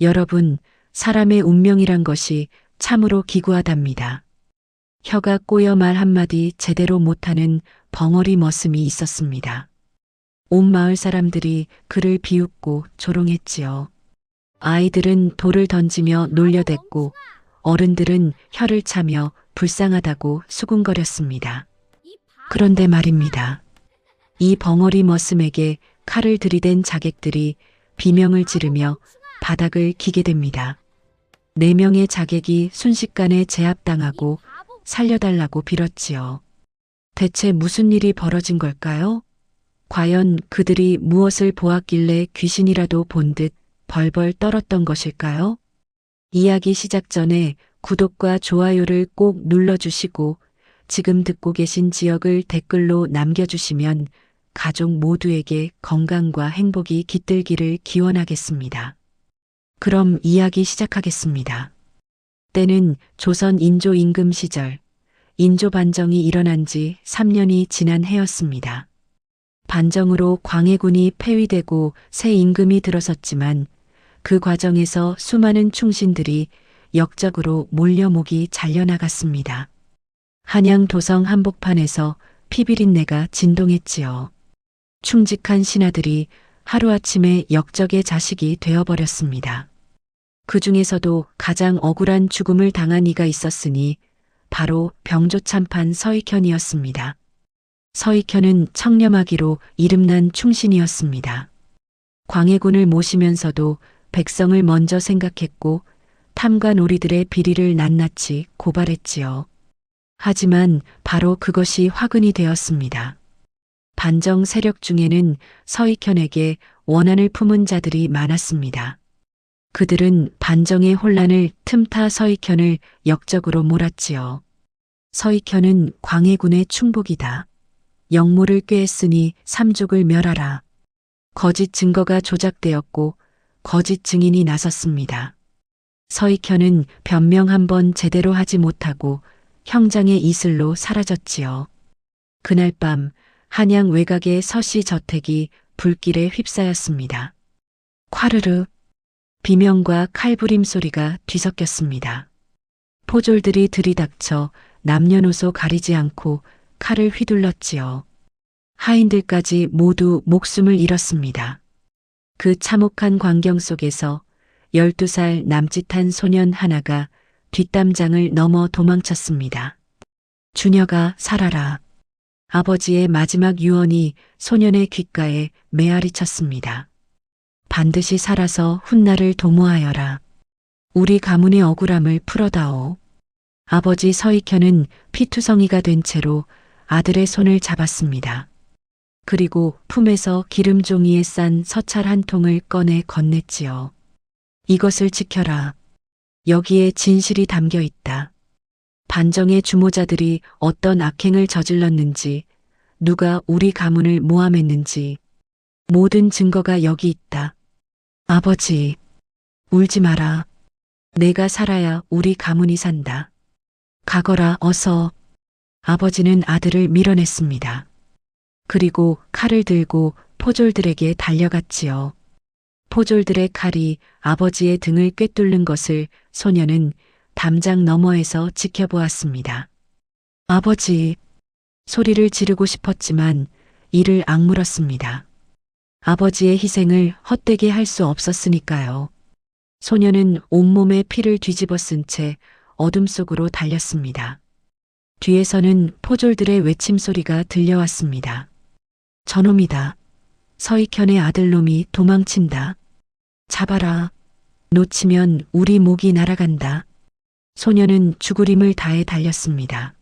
여러분, 사람의 운명이란 것이 참으로 기구하답니다. 혀가 꼬여 말 한마디 제대로 못하는 벙어리 머슴이 있었습니다. 온 마을 사람들이 그를 비웃고 조롱했지요. 아이들은 돌을 던지며 놀려댔고 어른들은 혀를 차며 불쌍하다고 수군거렸습니다. 그런데 말입니다. 이 벙어리 머슴에게 칼을 들이댄 자객들이 비명을 지르며 바닥을 기게 됩니다. 4명의 자객이 순식간에 제압당하고 살려달라고 빌었지요. 대체 무슨 일이 벌어진 걸까요? 과연 그들이 무엇을 보았길래 귀신이라도 본 듯 벌벌 떨었던 것일까요? 이야기 시작 전에 구독과 좋아요를 꼭 눌러주시고 지금 듣고 계신 지역을 댓글로 남겨주시면 가족 모두에게 건강과 행복이 깃들기를 기원하겠습니다. 그럼 이야기 시작하겠습니다. 때는 조선 인조 임금 시절, 인조 반정이 일어난 지 3년이 지난 해였습니다. 반정으로 광해군이 폐위되고 새 임금이 들어섰지만 그 과정에서 수많은 충신들이 역적으로 몰려 목이 잘려나갔습니다. 한양 도성 한복판에서 피비린내가 진동했지요. 충직한 신하들이 하루아침에 역적의 자식이 되어버렸습니다. 그 중에서도 가장 억울한 죽음을 당한 이가 있었으니 바로 병조참판 서익현이었습니다. 서익현은 청렴하기로 이름난 충신이었습니다. 광해군을 모시면서도 백성을 먼저 생각했고 탐관오리들의 비리를 낱낱이 고발했지요. 하지만 바로 그것이 화근이 되었습니다. 반정 세력 중에는 서익현에게 원한을 품은 자들이 많았습니다. 그들은 반정의 혼란을 틈타 서익현을 역적으로 몰았지요. 서익현은 광해군의 충복이다. 역모를 꾀했으니 삼족을 멸하라. 거짓 증거가 조작되었고 거짓 증인이 나섰습니다. 서익현은 변명 한번 제대로 하지 못하고 형장의 이슬로 사라졌지요. 그날 밤 한양 외곽의 서씨 저택이 불길에 휩싸였습니다. 콰르르 비명과 칼부림 소리가 뒤섞였습니다. 포졸들이 들이닥쳐 남녀노소 가리지 않고 칼을 휘둘렀지요. 하인들까지 모두 목숨을 잃었습니다. 그 참혹한 광경 속에서 12살 남짓한 소년 하나가 뒷담장을 넘어 도망쳤습니다. 주녀가 살아라. 아버지의 마지막 유언이 소년의 귓가에 메아리 쳤습니다. 반드시 살아서 훗날을 도모하여라. 우리 가문의 억울함을 풀어다오. 아버지 서익현은 피투성이가 된 채로 아들의 손을 잡았습니다. 그리고 품에서 기름 종이에 싼 서찰 한 통을 꺼내 건넸지요. 이것을 지켜라. 여기에 진실이 담겨 있다. 반정의 주모자들이 어떤 악행을 저질렀는지, 누가 우리 가문을 모함했는지, 모든 증거가 여기 있다. 아버지, 울지 마라. 내가 살아야 우리 가문이 산다. 가거라 어서. 아버지는 아들을 밀어냈습니다. 그리고 칼을 들고 포졸들에게 달려갔지요. 포졸들의 칼이 아버지의 등을 꿰뚫는 것을 소녀는 담장 너머에서 지켜보았습니다. 아버지, 소리를 지르고 싶었지만 이를 악물었습니다. 아버지의 희생을 헛되게 할 수 없었으니까요. 소녀는 온몸에 피를 뒤집어 쓴 채 어둠 속으로 달렸습니다. 뒤에서는 포졸들의 외침 소리가 들려왔습니다. 저놈이다. 서익현의 아들놈이 도망친다. 잡아라. 놓치면 우리 목이 날아간다. 소녀는 죽을 힘을 다해 달렸습니다.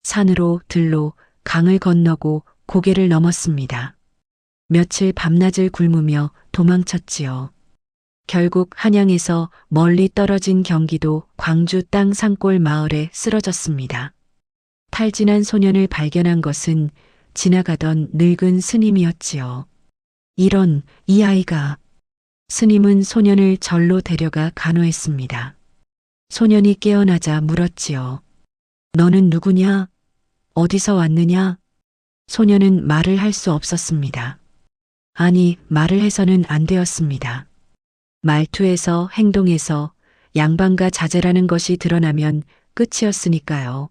산으로 들로 강을 건너고 고개를 넘었습니다. 며칠 밤낮을 굶으며 도망쳤지요. 결국 한양에서 멀리 떨어진 경기도 광주 땅 산골 마을에 쓰러졌습니다. 탈진한 소년을 발견한 것은 지나가던 늙은 스님이었지요. 이런 이 아이가. 스님은 소년을 절로 데려가 간호했습니다. 소년이 깨어나자 물었지요. 너는 누구냐? 어디서 왔느냐? 소년은 말을 할 수 없었습니다. 아니, 말을 해서는 안 되었습니다. 말투에서 행동에서 양반과 자제라는 것이 드러나면 끝이었으니까요.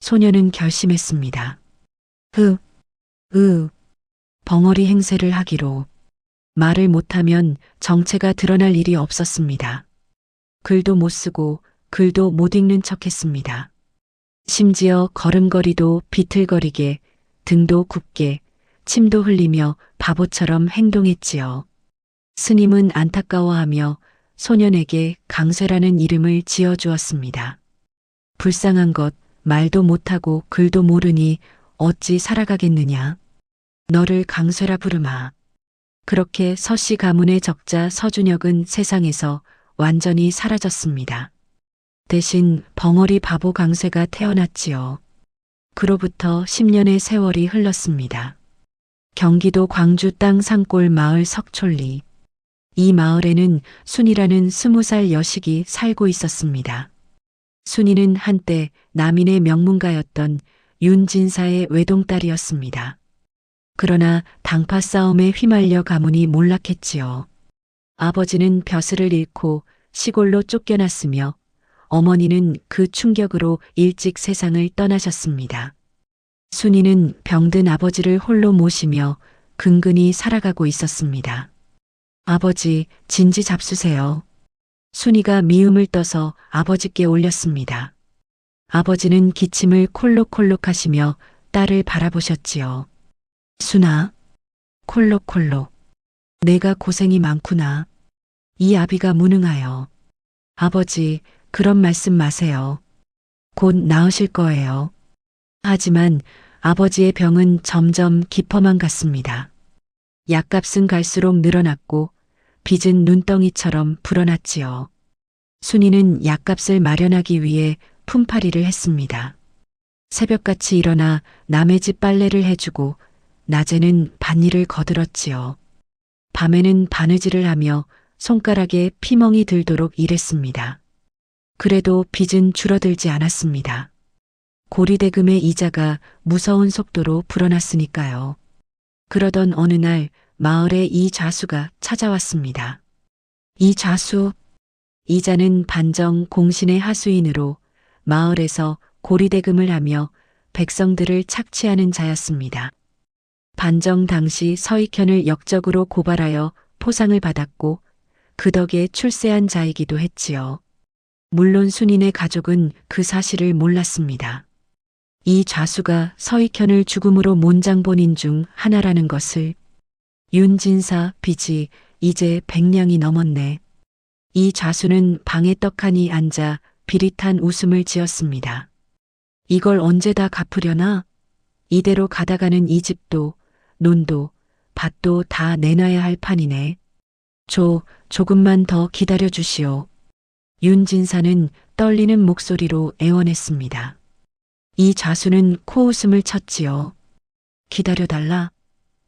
소녀는 결심했습니다. 으, 벙어리 행세를 하기로. 말을 못하면 정체가 드러날 일이 없었습니다. 글도 못 쓰고 글도 못 읽는 척했습니다. 심지어 걸음걸이도 비틀거리게, 등도 굽게, 침도 흘리며 바보처럼 행동했지요. 스님은 안타까워하며 소년에게 강쇠라는 이름을 지어주었습니다. 불쌍한 것, 말도 못하고 글도 모르니 어찌 살아가겠느냐. 너를 강쇠라 부르마. 그렇게 서씨 가문의 적자 서준혁은 세상에서 완전히 사라졌습니다. 대신 벙어리 바보 강쇠가 태어났지요. 그로부터 10년의 세월이 흘렀습니다. 경기도 광주 땅 산골 마을 석촌리. 이 마을에는 순이라는 20살 여식이 살고 있었습니다. 순이는 한때 남인의 명문가였던 윤진사의 외동딸이었습니다. 그러나 당파 싸움에 휘말려 가문이 몰락했지요. 아버지는 벼슬을 잃고 시골로 쫓겨났으며 어머니는 그 충격으로 일찍 세상을 떠나셨습니다. 순이는 병든 아버지를 홀로 모시며 근근히 살아가고 있었습니다. 아버지, 진지 잡수세요. 순이가 미음을 떠서 아버지께 올렸습니다. 아버지는 기침을 콜록콜록 하시며 딸을 바라보셨지요. 순아, 콜록콜록. 내가 고생이 많구나. 이 아비가 무능하여. 아버지, 그런 말씀 마세요. 곧 나으실 거예요. 하지만 아버지의 병은 점점 깊어만 갔습니다. 약값은 갈수록 늘어났고 빚은 눈덩이처럼 불어났지요. 순이는 약값을 마련하기 위해 품팔이를 했습니다. 새벽같이 일어나 남의 집 빨래를 해주고 낮에는 밭일을 거들었지요. 밤에는 바느질을 하며 손가락에 피멍이 들도록 일했습니다. 그래도 빚은 줄어들지 않았습니다. 고리대금의 이자가 무서운 속도로 불어났으니까요. 그러던 어느 날 마을에 이 좌수가 찾아왔습니다. 이 좌수, 이자는 반정 공신의 하수인으로 마을에서 고리대금을 하며 백성들을 착취하는 자였습니다. 반정 당시 서익현을 역적으로 고발하여 포상을 받았고 그 덕에 출세한 자이기도 했지요. 물론 순인의 가족은 그 사실을 몰랐습니다. 이 좌수가 서익현을 죽음으로 몬장본인 중 하나라는 것을. 윤진사 빚이 이제 100냥이 넘었네. 이 좌수는 방에 떡하니 앉아 비릿한 웃음을 지었습니다. 이걸 언제 다 갚으려나? 이대로 가다가는 이 집도 논도 밭도 다 내놔야 할 판이네. 조금만 더 기다려 주시오. 윤진사는 떨리는 목소리로 애원했습니다. 이 좌수는 코웃음을 쳤지요. 기다려달라.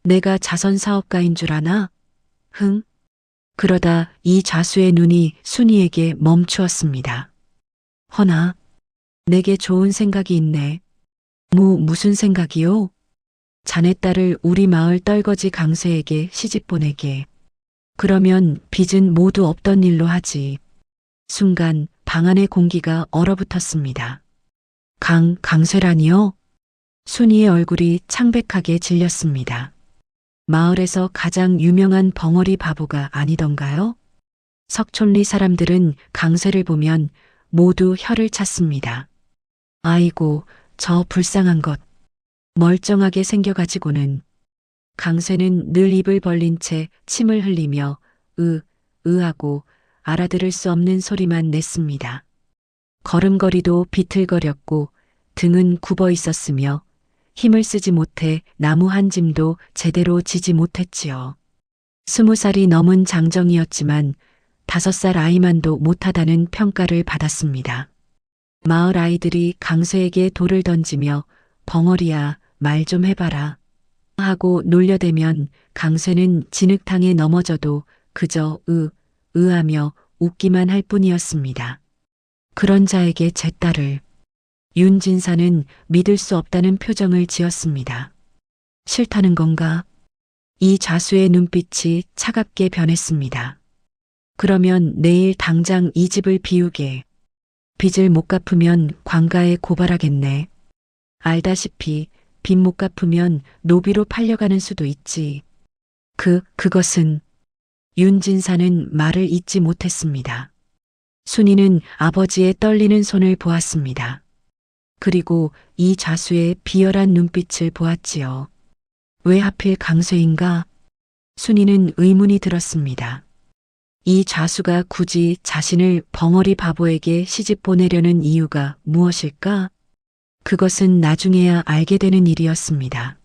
내가 자선사업가인 줄 아나? 흥. 그러다 이 좌수의 눈이 순이에게 멈추었습니다. 허나, 내게 좋은 생각이 있네. 무슨 생각이요? 자네 딸을 우리 마을 떨거지 강쇠에게 시집 보내게. 그러면 빚은 모두 없던 일로 하지. 순간 방 안의 공기가 얼어붙었습니다. 강쇠라니요? 순이의 얼굴이 창백하게 질렸습니다. 마을에서 가장 유명한 벙어리 바보가 아니던가요? 석촌리 사람들은 강쇠를 보면 모두 혀를 찼습니다. 아이고, 저 불쌍한 것. 멀쩡하게 생겨가지고는. 강쇠는 늘 입을 벌린 채 침을 흘리며 하고 알아들을 수 없는 소리만 냈습니다. 걸음걸이도 비틀거렸고 등은 굽어 있었으며 힘을 쓰지 못해 나무 한 짐도 제대로 지지 못했지요. 20살이 넘은 장정이었지만 5살 아이만도 못하다는 평가를 받았습니다. 마을 아이들이 강쇠에게 돌을 던지며 벙어리야, 말 좀 해봐라 하고 놀려대면 강쇠는 진흙탕에 넘어져도 그저 하며 웃기만 할 뿐이었습니다. 그런 자에게 제 딸을. 윤진사는 믿을 수 없다는 표정을 지었습니다. 싫다는 건가? 이 좌수의 눈빛이 차갑게 변했습니다. 그러면 내일 당장 이 집을 비우게. 빚을 못 갚으면 관가에 고발하겠네. 알다시피 빚 못 갚으면 노비로 팔려가는 수도 있지. 그것은 윤진사는 말을 잇지 못했습니다. 순이는 아버지의 떨리는 손을 보았습니다. 그리고 이 자수의 비열한 눈빛을 보았지요. 왜 하필 강쇠인가? 순이는 의문이 들었습니다. 이 자수가 굳이 자신을 벙어리 바보에게 시집 보내려는 이유가 무엇일까? 그것은 나중에야 알게 되는 일이었습니다.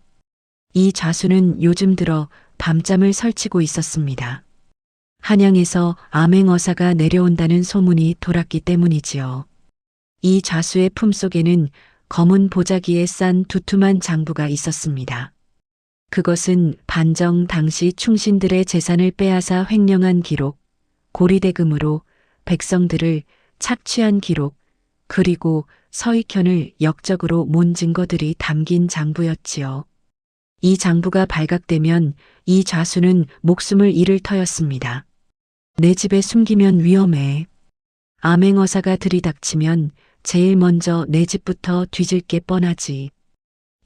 이 자수는 요즘 들어 밤잠을 설치고 있었습니다. 한양에서 암행어사가 내려온다는 소문이 돌았기 때문이지요. 이 자수의 품속에는 검은 보자기에 싼 두툼한 장부가 있었습니다. 그것은 반정 당시 충신들의 재산을 빼앗아 횡령한 기록, 고리대금으로 백성들을 착취한 기록, 그리고 서익현을 역적으로 몬 증거들이 담긴 장부였지요. 이 장부가 발각되면 이 자수는 목숨을 잃을 터였습니다. 내 집에 숨기면 위험해. 암행어사가 들이닥치면 제일 먼저 내 집부터 뒤질 게 뻔하지.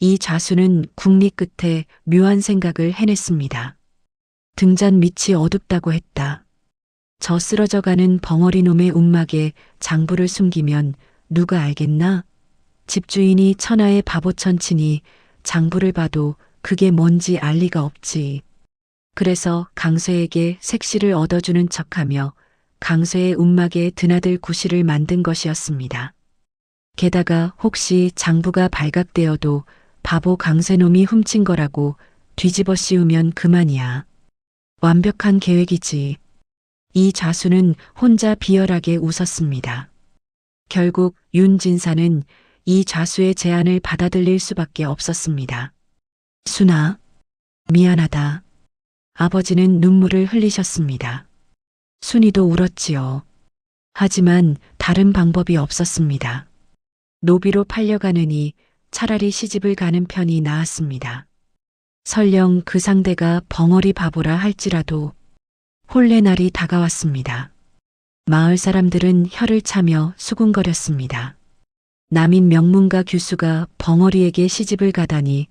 이 자수는 궁리 끝에 묘한 생각을 해냈습니다. 등잔 밑이 어둡다고 했다. 저 쓰러져가는 벙어리 놈의 움막에 장부를 숨기면 누가 알겠나? 집주인이 천하의 바보천치니 장부를 봐도 그게 뭔지 알 리가 없지. 그래서 강쇠에게 색시를 얻어주는 척하며 강쇠의 움막에 드나들 구실을 만든 것이었습니다. 게다가 혹시 장부가 발각되어도 바보 강쇠놈이 훔친 거라고 뒤집어 씌우면 그만이야. 완벽한 계획이지. 이 자수는 혼자 비열하게 웃었습니다. 결국 윤진사는 이 자수의 제안을 받아들일 수밖에 없었습니다. 순아, 미안하다. 아버지는 눈물을 흘리셨습니다. 순이도 울었지요. 하지만 다른 방법이 없었습니다. 노비로 팔려가느니 차라리 시집을 가는 편이 나았습니다. 설령 그 상대가 벙어리 바보라 할지라도 혼례 날이 다가왔습니다. 마을 사람들은 혀를 차며 수군거렸습니다. 남인 명문가 규수가 벙어리에게 시집을 가다니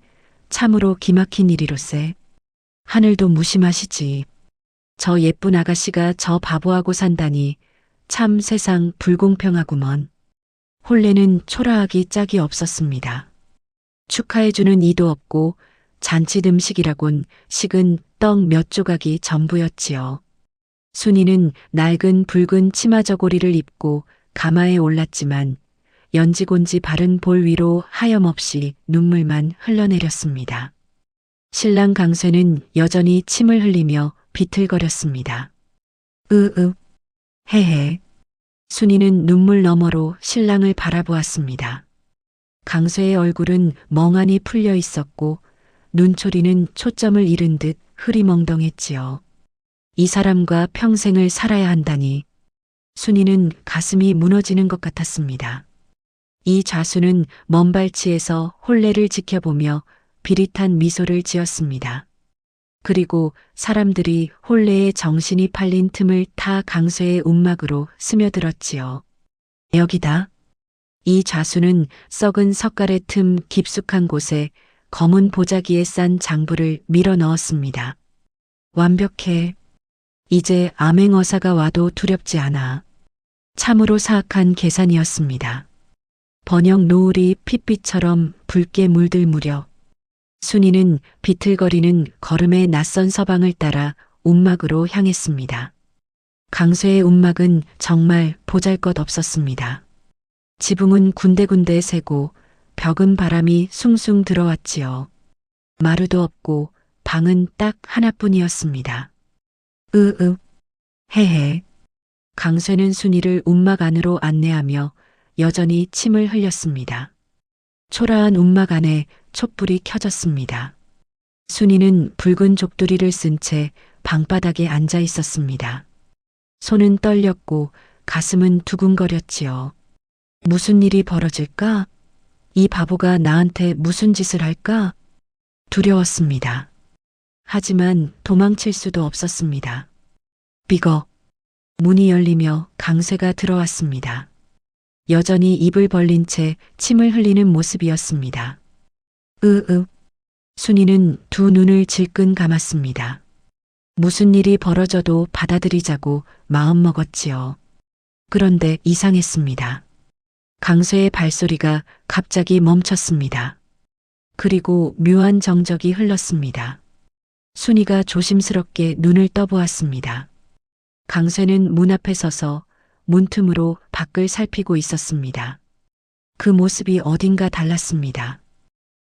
참으로 기막힌 일이로세. 하늘도 무심하시지. 저 예쁜 아가씨가 저 바보하고 산다니 참 세상 불공평하구먼. 혼례는 초라하기 짝이 없었습니다. 축하해주는 이도 없고 잔칫 음식이라곤 식은 떡 몇 조각이 전부였지요. 순이는 낡은 붉은 치마 저고리를 입고 가마에 올랐지만 연지곤지 바른 볼 위로 하염없이 눈물만 흘러내렸습니다. 신랑 강쇠는 여전히 침을 흘리며 비틀거렸습니다. 헤헤. 순이는 눈물 너머로 신랑을 바라보았습니다. 강쇠의 얼굴은 멍하니 풀려 있었고 눈초리는 초점을 잃은 듯 흐리멍덩했지요. 이 사람과 평생을 살아야 한다니 순이는 가슴이 무너지는 것 같았습니다. 이 자수는 먼 발치에서 혼례를 지켜보며 비릿한 미소를 지었습니다. 그리고 사람들이 혼례에 정신이 팔린 틈을 타 강쇠의 움막으로 스며들었지요. 여기다. 이 자수는 썩은 석가래 틈 깊숙한 곳에 검은 보자기에 싼 장부를 밀어 넣었습니다. 완벽해. 이제 암행어사가 와도 두렵지 않아. 참으로 사악한 계산이었습니다. 번역 노을이 핏빛처럼 붉게 물들 무렵 순이는 비틀거리는 걸음의 낯선 서방을 따라 움막으로 향했습니다. 강쇠의 움막은 정말 보잘것없었습니다. 지붕은 군데군데 새고 벽은 바람이 숭숭 들어왔지요. 마루도 없고 방은 딱 하나뿐이었습니다. 헤헤. 강쇠는 순이를 움막 안으로 안내하며 여전히 침을 흘렸습니다. 초라한 움막 안에 촛불이 켜졌습니다. 순이는 붉은 족두리를 쓴 채 방바닥에 앉아 있었습니다. 손은 떨렸고 가슴은 두근거렸지요. 무슨 일이 벌어질까? 이 바보가 나한테 무슨 짓을 할까? 두려웠습니다. 하지만 도망칠 수도 없었습니다. 삐걱. 문이 열리며 강쇠가 들어왔습니다. 여전히 입을 벌린 채 침을 흘리는 모습이었습니다. 순이는 두 눈을 질끈 감았습니다. 무슨 일이 벌어져도 받아들이자고 마음먹었지요. 그런데 이상했습니다. 강쇠의 발소리가 갑자기 멈췄습니다. 그리고 묘한 정적이 흘렀습니다. 순이가 조심스럽게 눈을 떠보았습니다. 강쇠는 문 앞에 서서 문틈으로 밖을 살피고 있었습니다. 그 모습이 어딘가 달랐습니다.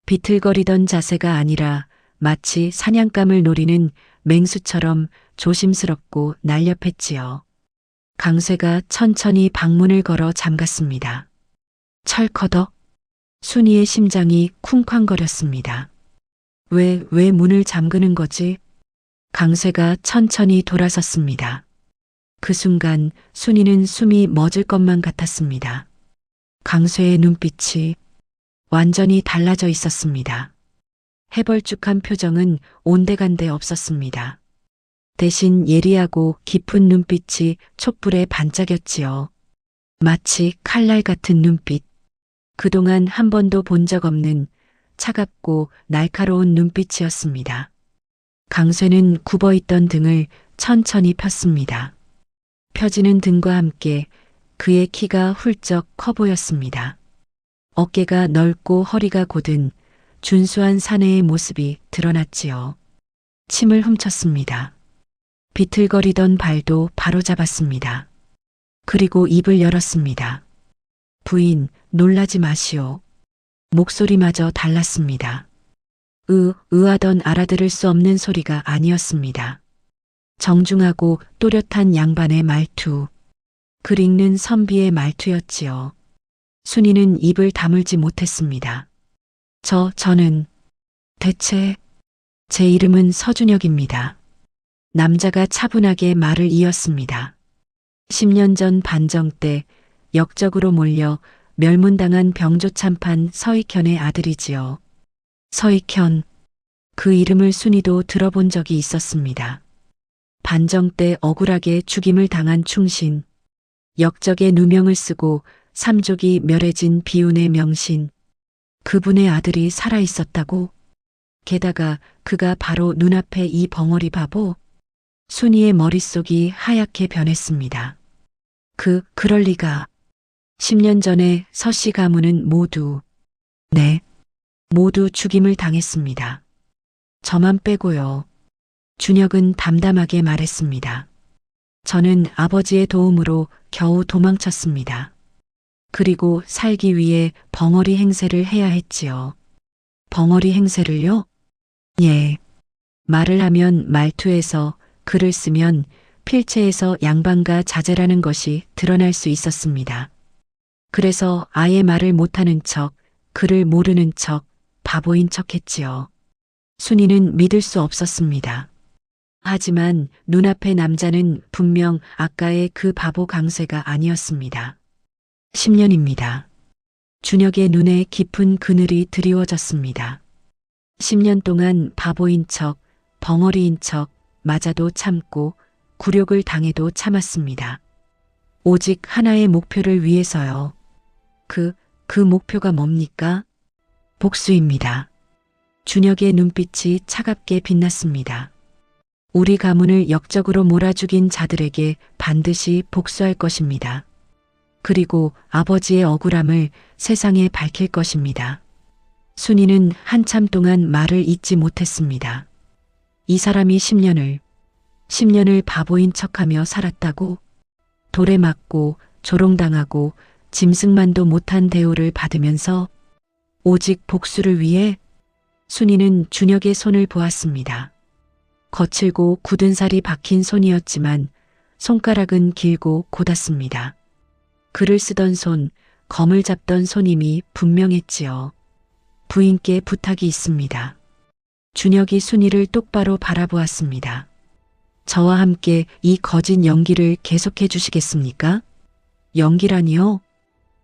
비틀거리던 자세가 아니라 마치 사냥감을 노리는 맹수처럼 조심스럽고 날렵했지요. 강쇠가 천천히 방문을 걸어 잠갔습니다. 철커덕. 순이의 심장이 쿵쾅거렸습니다. 왜 문을 잠그는 거지? 강쇠가 천천히 돌아섰습니다. 그 순간 순이는 숨이 멎을 것만 같았습니다. 강쇠의 눈빛이 완전히 달라져 있었습니다. 해벌쭉한 표정은 온데간데 없었습니다. 대신 예리하고 깊은 눈빛이 촛불에 반짝였지요. 마치 칼날 같은 눈빛. 그동안 한 번도 본 적 없는 차갑고 날카로운 눈빛이었습니다. 강쇠는 굽어있던 등을 천천히 폈습니다. 펴지는 등과 함께 그의 키가 훌쩍 커 보였습니다. 어깨가 넓고 허리가 곧은 준수한 사내의 모습이 드러났지요. 침을 훔쳤습니다. 비틀거리던 발도 바로잡았습니다. 그리고 입을 열었습니다. 부인, 놀라지 마시오. 목소리마저 달랐습니다. 하던 알아들을 수 없는 소리가 아니었습니다. 정중하고 또렷한 양반의 말투. 글 읽는 선비의 말투였지요. 순이는 입을 다물지 못했습니다. 저는 대체 제 이름은 서준혁입니다. 남자가 차분하게 말을 이었습니다. 10년 전 반정 때 역적으로 몰려 멸문당한 병조참판 서익현의 아들이지요. 서익현. 그 이름을 순이도 들어본 적이 있었습니다. 반정 때 억울하게 죽임을 당한 충신. 역적의 누명을 쓰고 삼족이 멸해진 비운의 명신. 그분의 아들이 살아 있었다고? 게다가 그가 바로 눈앞에 이 벙어리 바보? 순이의 머릿속이 하얗게 변했습니다. 그럴 리가. 10년 전에 서씨 가문은 모두 죽임을 당했습니다. 저만 빼고요. 준혁은 담담하게 말했습니다. 저는 아버지의 도움으로 겨우 도망쳤습니다. 그리고 살기 위해 벙어리 행세를 해야 했지요. 벙어리 행세를요? 예. 말을 하면 말투에서, 글을 쓰면 필체에서 양반과 자제라는 것이 드러날 수 있었습니다. 그래서 아예 말을 못하는 척, 글을 모르는 척, 바보인 척 했지요. 순이는 믿을 수 없었습니다. 하지만 눈앞의 남자는 분명 아까의 그 바보 강쇠가 아니었습니다. 10년입니다. 준혁의 눈에 깊은 그늘이 드리워졌습니다. 10년 동안 바보인 척, 벙어리인 척, 맞아도 참고 굴욕을 당해도 참았습니다. 오직 하나의 목표를 위해서요. 그 목표가 뭡니까? 복수입니다. 준혁의 눈빛이 차갑게 빛났습니다. 우리 가문을 역적으로 몰아 죽인 자들에게 반드시 복수할 것입니다. 그리고 아버지의 억울함을 세상에 밝힐 것입니다. 순이는 한참 동안 말을 잇지 못했습니다. 이 사람이 10년을 바보인 척하며 살았다고? 돌에 맞고 조롱당하고 짐승만도 못한 대우를 받으면서 오직 복수를 위해? 순이는 준혁의 손을 보았습니다. 거칠고 굳은 살이 박힌 손이었지만 손가락은 길고 곧았습니다. 글을 쓰던 손, 검을 잡던 손임이 분명했지요. 부인께 부탁이 있습니다. 준혁이 순이를 똑바로 바라보았습니다. 저와 함께 이 거짓 연기를 계속해 주시겠습니까? 연기라니요?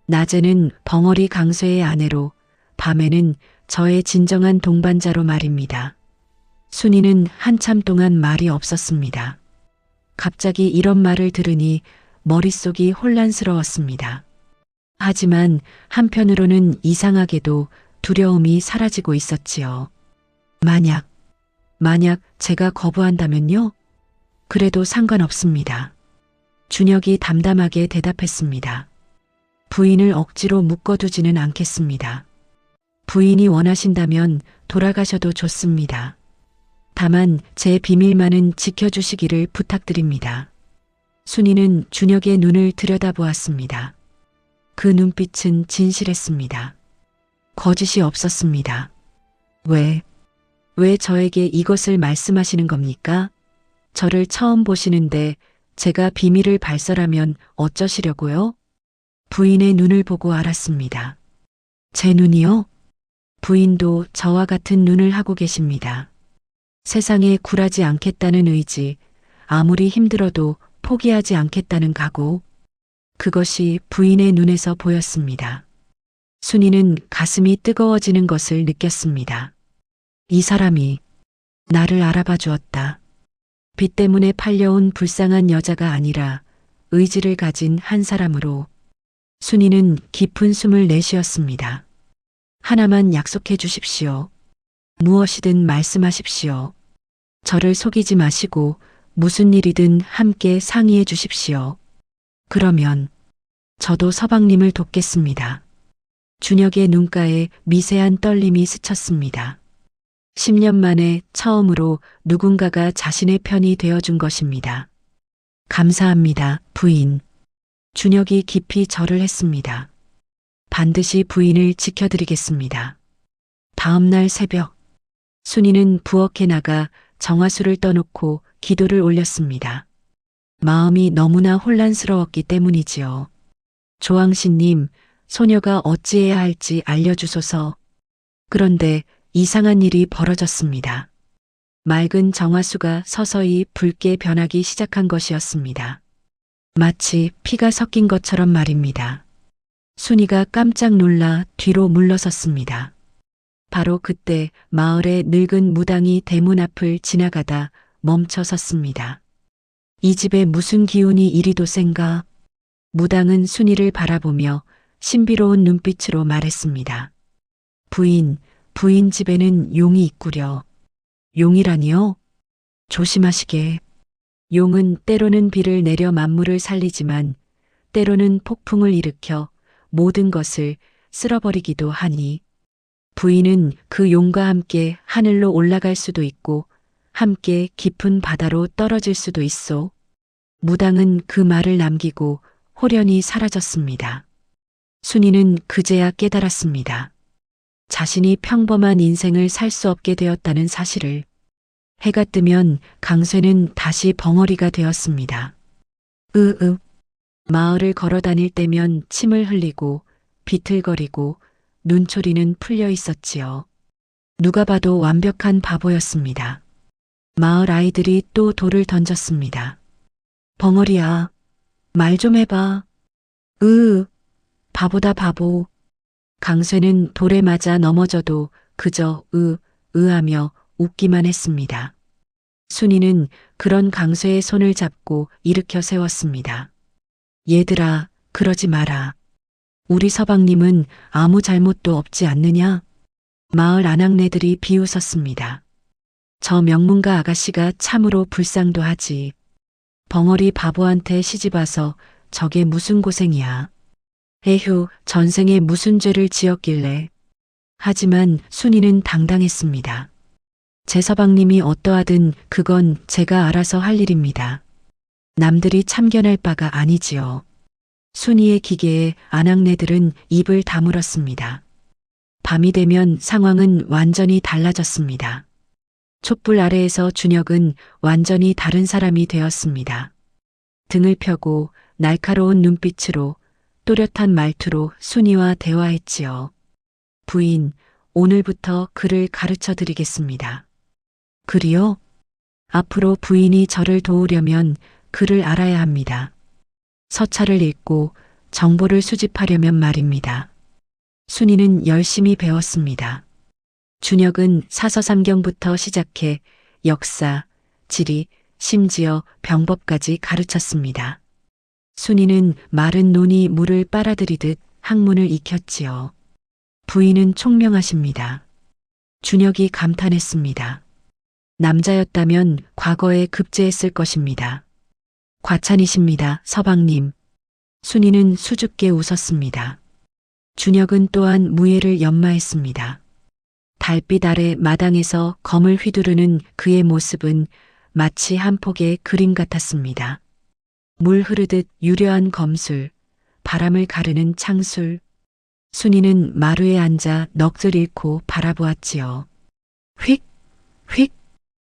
낮에는 벙어리 강쇠의 아내로, 밤에는 저의 진정한 동반자로 말입니다. 순이는 한참 동안 말이 없었습니다. 갑자기 이런 말을 들으니 머릿속이 혼란스러웠습니다. 하지만 한편으로는 이상하게도 두려움이 사라지고 있었지요. 만약 제가 거부한다면요? 그래도 상관없습니다. 준혁이 담담하게 대답했습니다. 부인을 억지로 묶어두지는 않겠습니다. 부인이 원하신다면 돌아가셔도 좋습니다. 다만 제 비밀만은 지켜주시기를 부탁드립니다. 순이는 준혁의 눈을 들여다보았습니다. 그 눈빛은 진실했습니다. 거짓이 없었습니다. 왜 저에게 이것을 말씀하시는 겁니까? 저를 처음 보시는데 제가 비밀을 발설하면 어쩌시려고요? 부인의 눈을 보고 알았습니다. 제 눈이요? 부인도 저와 같은 눈을 하고 계십니다. 세상에 굴하지 않겠다는 의지, 아무리 힘들어도 포기하지 않겠다는 각오, 그것이 부인의 눈에서 보였습니다. 순이는 가슴이 뜨거워지는 것을 느꼈습니다. 이 사람이 나를 알아봐 주었다. 빚 때문에 팔려온 불쌍한 여자가 아니라 의지를 가진 한 사람으로. 순이는 깊은 숨을 내쉬었습니다. 하나만 약속해 주십시오. 무엇이든 말씀하십시오. 저를 속이지 마시고 무슨 일이든 함께 상의해 주십시오. 그러면 저도 서방님을 돕겠습니다. 준혁의 눈가에 미세한 떨림이 스쳤습니다. 10년 만에 처음으로 누군가가 자신의 편이 되어준 것입니다. 감사합니다, 부인. 준혁이 깊이 절을 했습니다. 반드시 부인을 지켜드리겠습니다. 다음 날 새벽, 순이는 부엌에 나가 정화수를 떠놓고 기도를 올렸습니다. 마음이 너무나 혼란스러웠기 때문이지요. 조항신님, 소녀가 어찌해야 할지 알려주소서. 그런데 이상한 일이 벌어졌습니다. 맑은 정화수가 서서히 붉게 변하기 시작한 것이었습니다. 마치 피가 섞인 것처럼 말입니다. 순이가 깜짝 놀라 뒤로 물러섰습니다. 바로 그때 마을의 늙은 무당이 대문 앞을 지나가다 멈춰 섰습니다. 이 집에 무슨 기운이 이리도 센가? 무당은 순이를 바라보며 신비로운 눈빛으로 말했습니다. 부인 집에는 용이 있구려. 용이라니요? 조심하시게. 용은 때로는 비를 내려 만물을 살리지만 때로는 폭풍을 일으켜 모든 것을 쓸어버리기도 하니 부인은 그 용과 함께 하늘로 올라갈 수도 있고 함께 깊은 바다로 떨어질 수도 있소. 무당은 그 말을 남기고 호련히 사라졌습니다. 순이는 그제야 깨달았습니다. 자신이 평범한 인생을 살 수 없게 되었다는 사실을. 해가 뜨면 강쇠는 다시 벙어리가 되었습니다. 마을을 걸어 다닐 때면 침을 흘리고 비틀거리고 눈초리는 풀려 있었지요. 누가 봐도 완벽한 바보였습니다. 마을 아이들이 또 돌을 던졌습니다. 벙어리야, 말 좀 해봐. 바보다 바보. 강쇠는 돌에 맞아 넘어져도 그저 하며 웃기만 했습니다. 순이는 그런 강쇠의 손을 잡고 일으켜 세웠습니다. 얘들아, 그러지 마라. 우리 서방님은 아무 잘못도 없지 않느냐? 마을 아낙네들이 비웃었습니다. 저 명문가 아가씨가 참으로 불쌍도 하지. 벙어리 바보한테 시집와서 저게 무슨 고생이야. 에휴, 전생에 무슨 죄를 지었길래. 하지만 순이는 당당했습니다. 제 서방님이 어떠하든 그건 제가 알아서 할 일입니다. 남들이 참견할 바가 아니지요. 순이의 기계에 아낙네들은 입을 다물었습니다. 밤이 되면 상황은 완전히 달라졌습니다. 촛불 아래에서 준혁은 완전히 다른 사람이 되었습니다. 등을 펴고 날카로운 눈빛으로 또렷한 말투로 순이와 대화했지요. 부인, 오늘부터 글을 가르쳐 드리겠습니다. 글이요? 앞으로 부인이 저를 도우려면 글을 알아야 합니다. 서찰을 읽고 정보를 수집하려면 말입니다. 순이는 열심히 배웠습니다. 준혁은 사서삼경부터 시작해 역사, 지리, 심지어 병법까지 가르쳤습니다. 순이는 마른 논이 물을 빨아들이듯 학문을 익혔지요. 부인은 총명하십니다. 준혁이 감탄했습니다. 남자였다면 과거에 급제했을 것입니다. 과찬이십니다, 서방님. 순이는 수줍게 웃었습니다. 준혁은 또한 무예를 연마했습니다. 달빛 아래 마당에서 검을 휘두르는 그의 모습은 마치 한 폭의 그림 같았습니다. 물 흐르듯 유려한 검술, 바람을 가르는 창술. 순이는 마루에 앉아 넋을 잃고 바라보았지요. 휙, 휙,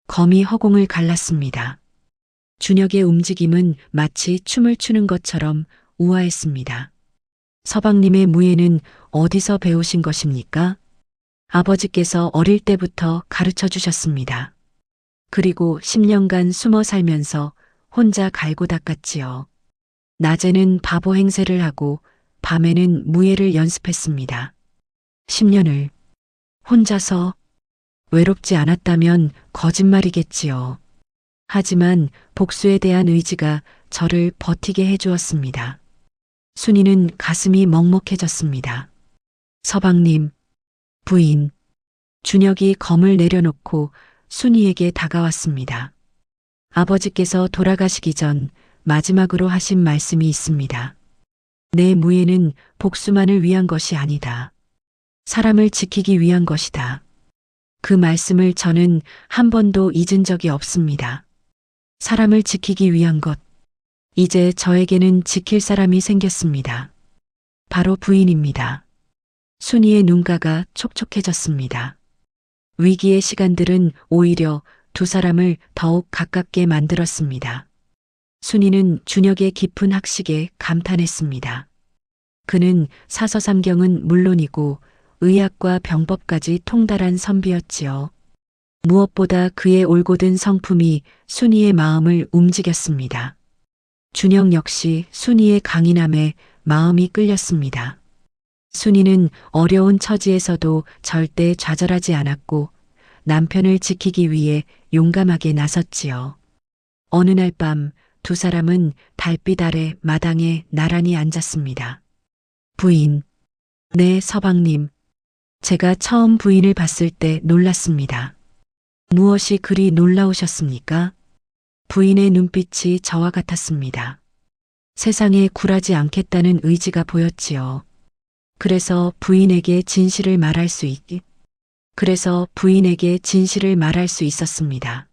검이 허공을 갈랐습니다. 준혁의 움직임은 마치 춤을 추는 것처럼 우아했습니다. 서방님의 무예는 어디서 배우신 것입니까? 아버지께서 어릴 때부터 가르쳐 주셨습니다. 그리고 10년간 숨어 살면서 혼자 갈고 닦았지요. 낮에는 바보 행세를 하고 밤에는 무예를 연습했습니다. 10년을 혼자서 외롭지 않았다면 거짓말이겠지요. 하지만 복수에 대한 의지가 저를 버티게 해주었습니다. 순이는 가슴이 먹먹해졌습니다. 서방님, 부인. 준혁이 검을 내려놓고 순이에게 다가왔습니다. 아버지께서 돌아가시기 전 마지막으로 하신 말씀이 있습니다. 내 무예는 복수만을 위한 것이 아니다. 사람을 지키기 위한 것이다. 그 말씀을 저는 한 번도 잊은 적이 없습니다. 사람을 지키기 위한 것. 이제 저에게는 지킬 사람이 생겼습니다. 바로 부인입니다. 순이의 눈가가 촉촉해졌습니다. 위기의 시간들은 오히려 두 사람을 더욱 가깝게 만들었습니다. 순이는 준혁의 깊은 학식에 감탄했습니다. 그는 사서삼경은 물론이고 의학과 병법까지 통달한 선비였지요. 무엇보다 그의 올곧은 성품이 순이의 마음을 움직였습니다. 준혁 역시 순이의 강인함에 마음이 끌렸습니다. 순이는 어려운 처지에서도 절대 좌절하지 않았고 남편을 지키기 위해 용감하게 나섰지요. 어느 날 밤 두 사람은 달빛 아래 마당에 나란히 앉았습니다. 부인. 네, 서방님. 제가 처음 부인을 봤을 때 놀랐습니다. 무엇이 그리 놀라우셨습니까? 부인의 눈빛이 저와 같았습니다. 세상에 굴하지 않겠다는 의지가 보였지요. 그래서 부인에게 진실을 말할 수 있었습니다.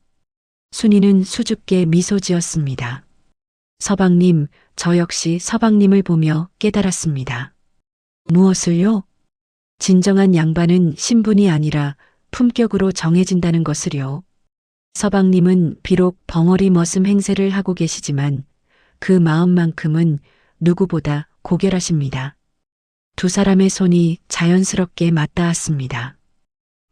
순이는 수줍게 미소 지었습니다. 서방님, 저 역시 서방님을 보며 깨달았습니다. 무엇을요? 진정한 양반은 신분이 아니라 품격으로 정해진다는 것을요. 서방님은 비록 벙어리 머슴 행세를 하고 계시지만 그 마음만큼은 누구보다 고결하십니다. 두 사람의 손이 자연스럽게 맞닿았습니다.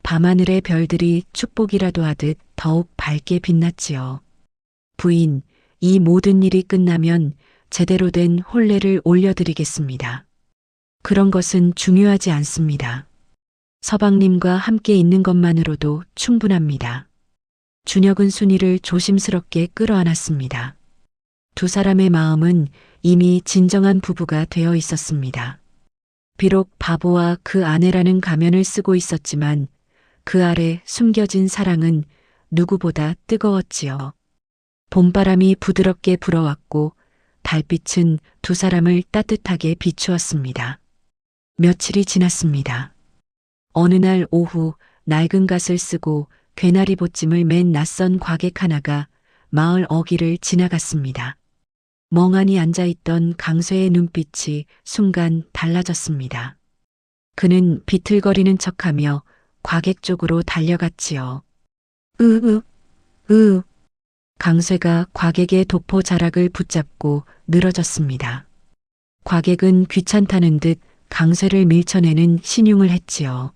밤하늘의 별들이 축복이라도 하듯 더욱 밝게 빛났지요. 부인, 이 모든 일이 끝나면 제대로 된 혼례를 올려드리겠습니다. 그런 것은 중요하지 않습니다. 서방님과 함께 있는 것만으로도 충분합니다. 준혁은 순이를 조심스럽게 끌어안았습니다. 두 사람의 마음은 이미 진정한 부부가 되어 있었습니다. 비록 바보와 그 아내라는 가면을 쓰고 있었지만 그 아래 숨겨진 사랑은 누구보다 뜨거웠지요. 봄바람이 부드럽게 불어왔고 달빛은 두 사람을 따뜻하게 비추었습니다. 며칠이 지났습니다. 어느 날 오후 낡은 갓을 쓰고 괴나리 보찜을 맨 낯선 과객 하나가 마을 어귀를 지나갔습니다. 멍하니 앉아있던 강쇠의 눈빛이 순간 달라졌습니다. 그는 비틀거리는 척하며 과객 쪽으로 달려갔지요. 강쇠가 과객의 도포 자락을 붙잡고 늘어졌습니다. 과객은 귀찮다는 듯 강쇠를 밀쳐내는 신용을 했지요.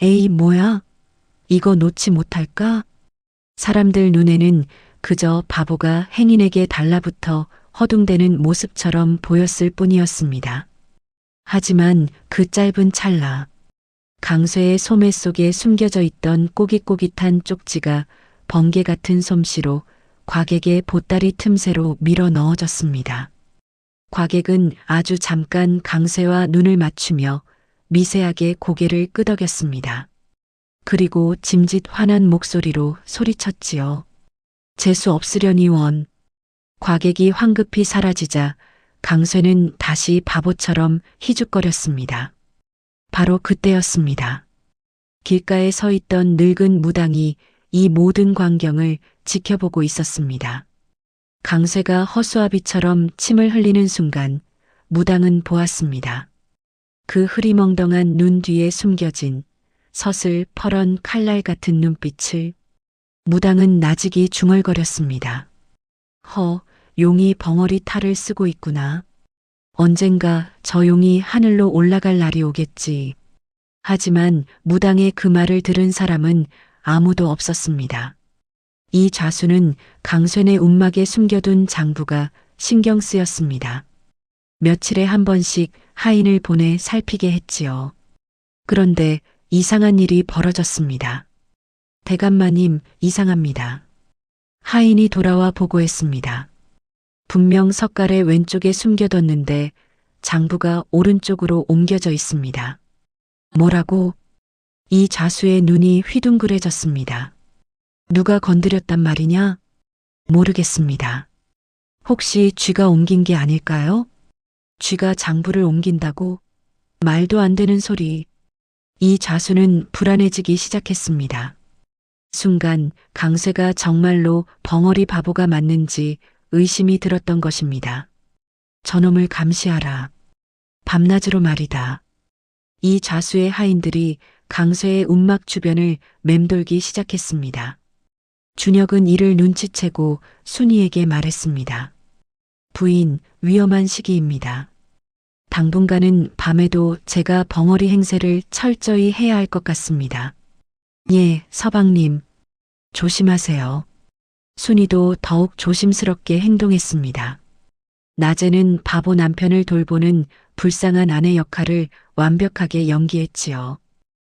에이, 뭐야? 이거 놓지 못할까? 사람들 눈에는 그저 바보가 행인에게 달라붙어 허둥대는 모습처럼 보였을 뿐이었습니다. 하지만 그 짧은 찰나, 강쇠의 소매 속에 숨겨져 있던 꼬깃꼬깃한 쪽지가 번개 같은 솜씨로 과객의 보따리 틈새로 밀어 넣어졌습니다. 과객은 아주 잠깐 강쇠와 눈을 맞추며 미세하게 고개를 끄덕였습니다. 그리고 짐짓 화난 목소리로 소리쳤지요. 재수 없으려니 원. 과객이 황급히 사라지자 강쇠는 다시 바보처럼 희죽거렸습니다. 바로 그때였습니다. 길가에 서 있던 늙은 무당이 이 모든 광경을 지켜보고 있었습니다. 강쇠가 허수아비처럼 침을 흘리는 순간 무당은 보았습니다. 그 흐리멍덩한 눈 뒤에 숨겨진 서슬퍼런 칼날 같은 눈빛을. 무당은 나직이 중얼거렸습니다. 용이 벙어리 탈을 쓰고 있구나. 언젠가 저 용이 하늘로 올라갈 날이 오겠지. 하지만 무당의 그 말을 들은 사람은 아무도 없었습니다. 이 좌수는 강쇠의 움막에 숨겨둔 장부가 신경 쓰였습니다. 며칠에 한 번씩 하인을 보내 살피게 했지요. 그런데 이상한 일이 벌어졌습니다. 대감마님, 이상합니다. 하인이 돌아와 보고했습니다. 분명 석갈의 왼쪽에 숨겨뒀는데 장부가 오른쪽으로 옮겨져 있습니다. 뭐라고? 이 좌수의 눈이 휘둥그레졌습니다. 누가 건드렸단 말이냐? 모르겠습니다. 혹시 쥐가 옮긴 게 아닐까요? 쥐가 장부를 옮긴다고? 말도 안 되는 소리. 이 좌수는 불안해지기 시작했습니다. 순간 강쇠가 정말로 벙어리 바보가 맞는지 의심이 들었던 것입니다. 저놈을 감시하라. 밤낮으로 말이다. 이 좌수의 하인들이 강쇠의 움막 주변을 맴돌기 시작했습니다. 준혁은 이를 눈치채고 순이에게 말했습니다. 부인, 위험한 시기입니다. 당분간은 밤에도 제가 벙어리 행세를 철저히 해야 할 것 같습니다. 예, 서방님. 조심하세요. 순이도 더욱 조심스럽게 행동했습니다. 낮에는 바보 남편을 돌보는 불쌍한 아내 역할을 완벽하게 연기했지요.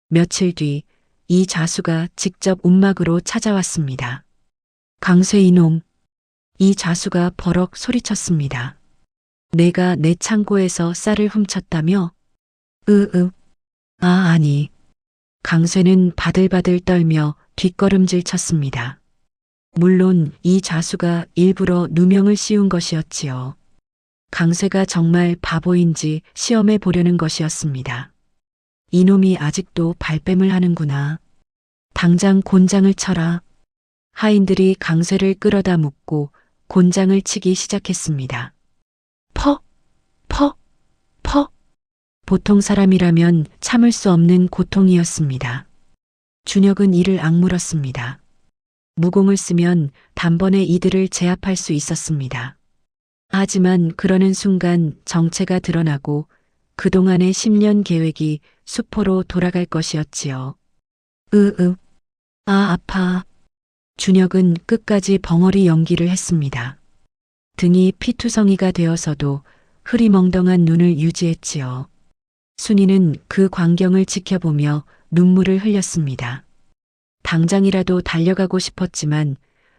며칠 뒤 이 좌수가 직접 움막으로 찾아왔습니다. 강쇠 이놈. 이 좌수가 버럭 소리쳤습니다. 내가 내 창고에서 쌀을 훔쳤다며? 아니. 강쇠는 바들바들 떨며 뒷걸음질 쳤습니다. 물론 이 좌수가 일부러 누명을 씌운 것이었지요. 강쇠가 정말 바보인지 시험해 보려는 것이었습니다. 이놈이 아직도 발뺌을 하는구나. 당장 곤장을 쳐라. 하인들이 강쇠를 끌어다 묶고 곤장을 치기 시작했습니다. 퍽! 보통 사람이라면 참을 수 없는 고통이었습니다. 준혁은 이를 악물었습니다. 무공을 쓰면 단번에 이들을 제압할 수 있었습니다. 하지만 그러는 순간 정체가 드러나고 그동안의 10년 계획이 수포로 돌아갈 것이었지요. 아파. 준혁은 끝까지 벙어리 연기를 했습니다. 등이 피투성이가 되어서도 흐리멍덩한 눈을 유지했지요. 순이는 그 광경을 지켜보며 눈물을 흘렸습니다. 당장이라도 달려가고 싶었지만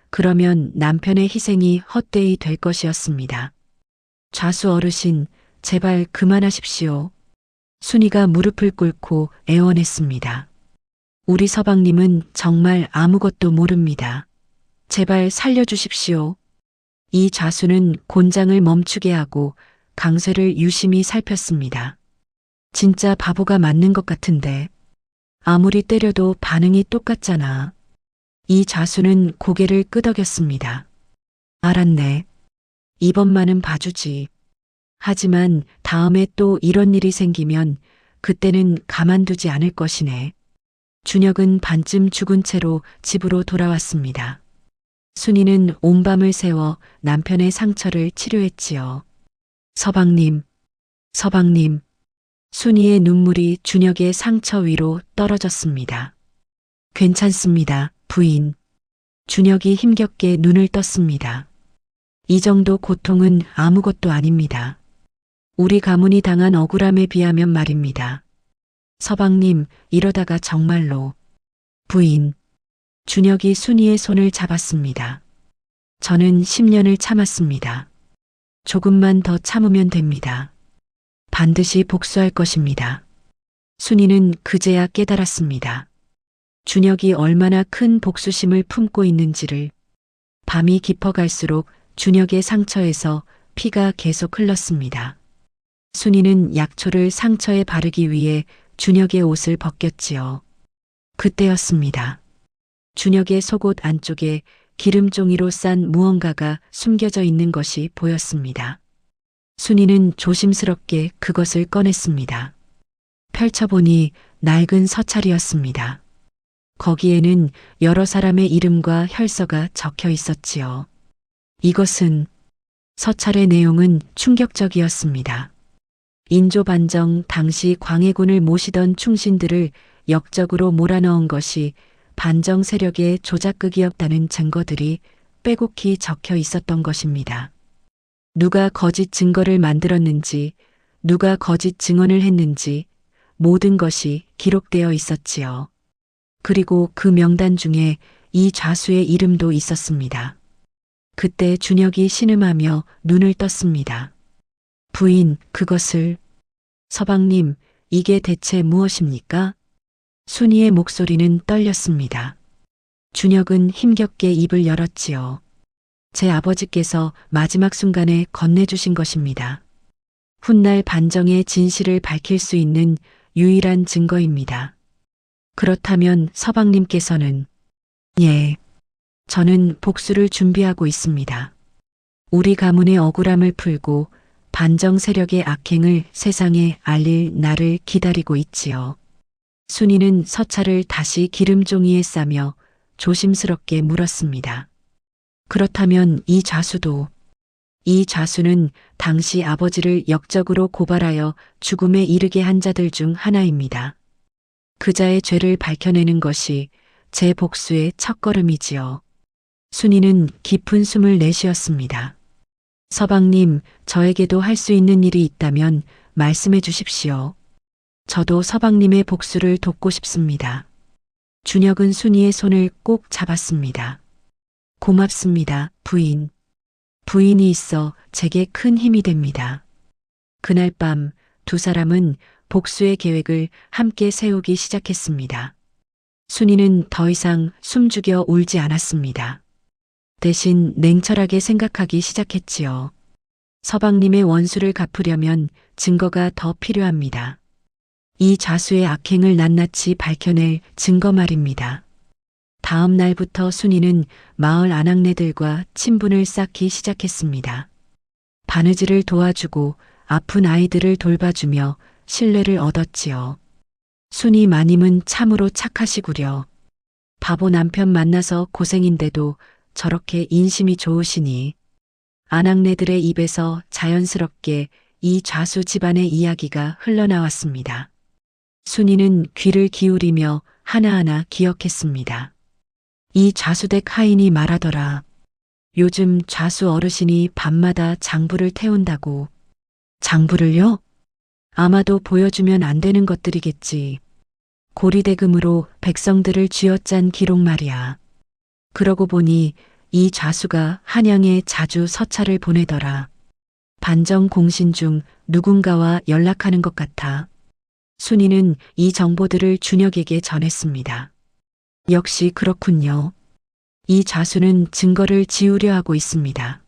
그러면 남편의 희생이 헛되이 될 것이었습니다. 좌수 어르신, 제발 그만하십시오. 순이가 무릎을 꿇고 애원했습니다. 우리 서방님은 정말 아무것도 모릅니다. 제발 살려주십시오. 이 좌수는 곤장을 멈추게 하고 강쇠를 유심히 살폈습니다. 진짜 바보가 맞는 것 같은데. 아무리 때려도 반응이 똑같잖아. 이 좌수는 고개를 끄덕였습니다. 알았네. 이번만은 봐주지. 하지만 다음에 또 이런 일이 생기면 그때는 가만두지 않을 것이네. 준혁은 반쯤 죽은 채로 집으로 돌아왔습니다. 순이는 온 밤을 새워 남편의 상처를 치료했지요. 서방님. 순이의 눈물이 준혁의 상처 위로 떨어졌습니다. 괜찮습니다, 부인. 준혁이 힘겹게 눈을 떴습니다. 이 정도 고통은 아무것도 아닙니다. 우리 가문이 당한 억울함에 비하면 말입니다. 서방님, 이러다가 정말로. 부인. 준혁이 순이의 손을 잡았습니다. 저는 10년을 참았습니다. 조금만 더 참으면 됩니다. 반드시 복수할 것입니다. 순이는 그제야 깨달았습니다. 준혁이 얼마나 큰 복수심을 품고 있는지를. 밤이 깊어갈수록 준혁의 상처에서 피가 계속 흘렀습니다. 순이는 약초를 상처에 바르기 위해 준혁의 옷을 벗겼지요. 그때였습니다. 준혁의 속옷 안쪽에 기름종이로 싼 무언가가 숨겨져 있는 것이 보였습니다. 순이는 조심스럽게 그것을 꺼냈습니다. 펼쳐보니 낡은 서찰이었습니다. 거기에는 여러 사람의 이름과 혈서가 적혀 있었지요. 이것은 서찰의 내용은 충격적이었습니다. 인조반정 당시 광해군을 모시던 충신들을 역적으로 몰아넣은 것이 반정 세력의 조작극이었다는 증거들이 빼곡히 적혀 있었던 것입니다. 누가 거짓 증거를 만들었는지, 누가 거짓 증언을 했는지 모든 것이 기록되어 있었지요. 그리고 그 명단 중에 이 좌수의 이름도 있었습니다. 그때 준혁이 신음하며 눈을 떴습니다. 부인, 그것을... 서방님, 이게 대체 무엇입니까? 순이의 목소리는 떨렸습니다. 준혁은 힘겹게 입을 열었지요. 제 아버지께서 마지막 순간에 건네주신 것입니다. 훗날 반정의 진실을 밝힐 수 있는 유일한 증거입니다. 그렇다면 서방님께서는... 예, 저는 복수를 준비하고 있습니다. 우리 가문의 억울함을 풀고 반정 세력의 악행을 세상에 알릴 날을 기다리고 있지요. 순이는 서찰을 다시 기름종이에 싸며 조심스럽게 물었습니다. 그렇다면 이 좌수도... 이 좌수는 당시 아버지를 역적으로 고발하여 죽음에 이르게 한 자들 중 하나입니다. 그자의 죄를 밝혀내는 것이 제 복수의 첫걸음이지요. 순이는 깊은 숨을 내쉬었습니다. 서방님, 저에게도 할 수 있는 일이 있다면 말씀해 주십시오. 저도 서방님의 복수를 돕고 싶습니다. 준혁은 순이의 손을 꼭 잡았습니다. 고맙습니다, 부인. 부인이 있어 제게 큰 힘이 됩니다. 그날 밤 두 사람은 복수의 계획을 함께 세우기 시작했습니다. 순이는 더 이상 숨죽여 울지 않았습니다. 대신 냉철하게 생각하기 시작했지요. 서방님의 원수를 갚으려면 증거가 더 필요합니다. 이 좌수의 악행을 낱낱이 밝혀낼 증거 말입니다. 다음 날부터 순이는 마을 아낙네들과 친분을 쌓기 시작했습니다. 바느질을 도와주고 아픈 아이들을 돌봐주며 신뢰를 얻었지요. 순이 마님은 참으로 착하시구려. 바보 남편 만나서 고생인데도 저렇게 인심이 좋으시니. 아낙네들의 입에서 자연스럽게 이 좌수 집안의 이야기가 흘러나왔습니다. 순이는 귀를 기울이며 하나하나 기억했습니다. 이 좌수댁 하인이 말하더라. 요즘 좌수 어르신이 밤마다 장부를 태운다고. 장부를요? 아마도 보여주면 안 되는 것들이겠지. 고리대금으로 백성들을 쥐어짠 기록 말이야. 그러고 보니 이 좌수가 한양에 자주 서찰을 보내더라. 반정 공신 중 누군가와 연락하는 것 같아. 순이는 이 정보들을 준혁에게 전했습니다. 역시 그렇군요. 이 좌수는 증거를 지우려 하고 있습니다.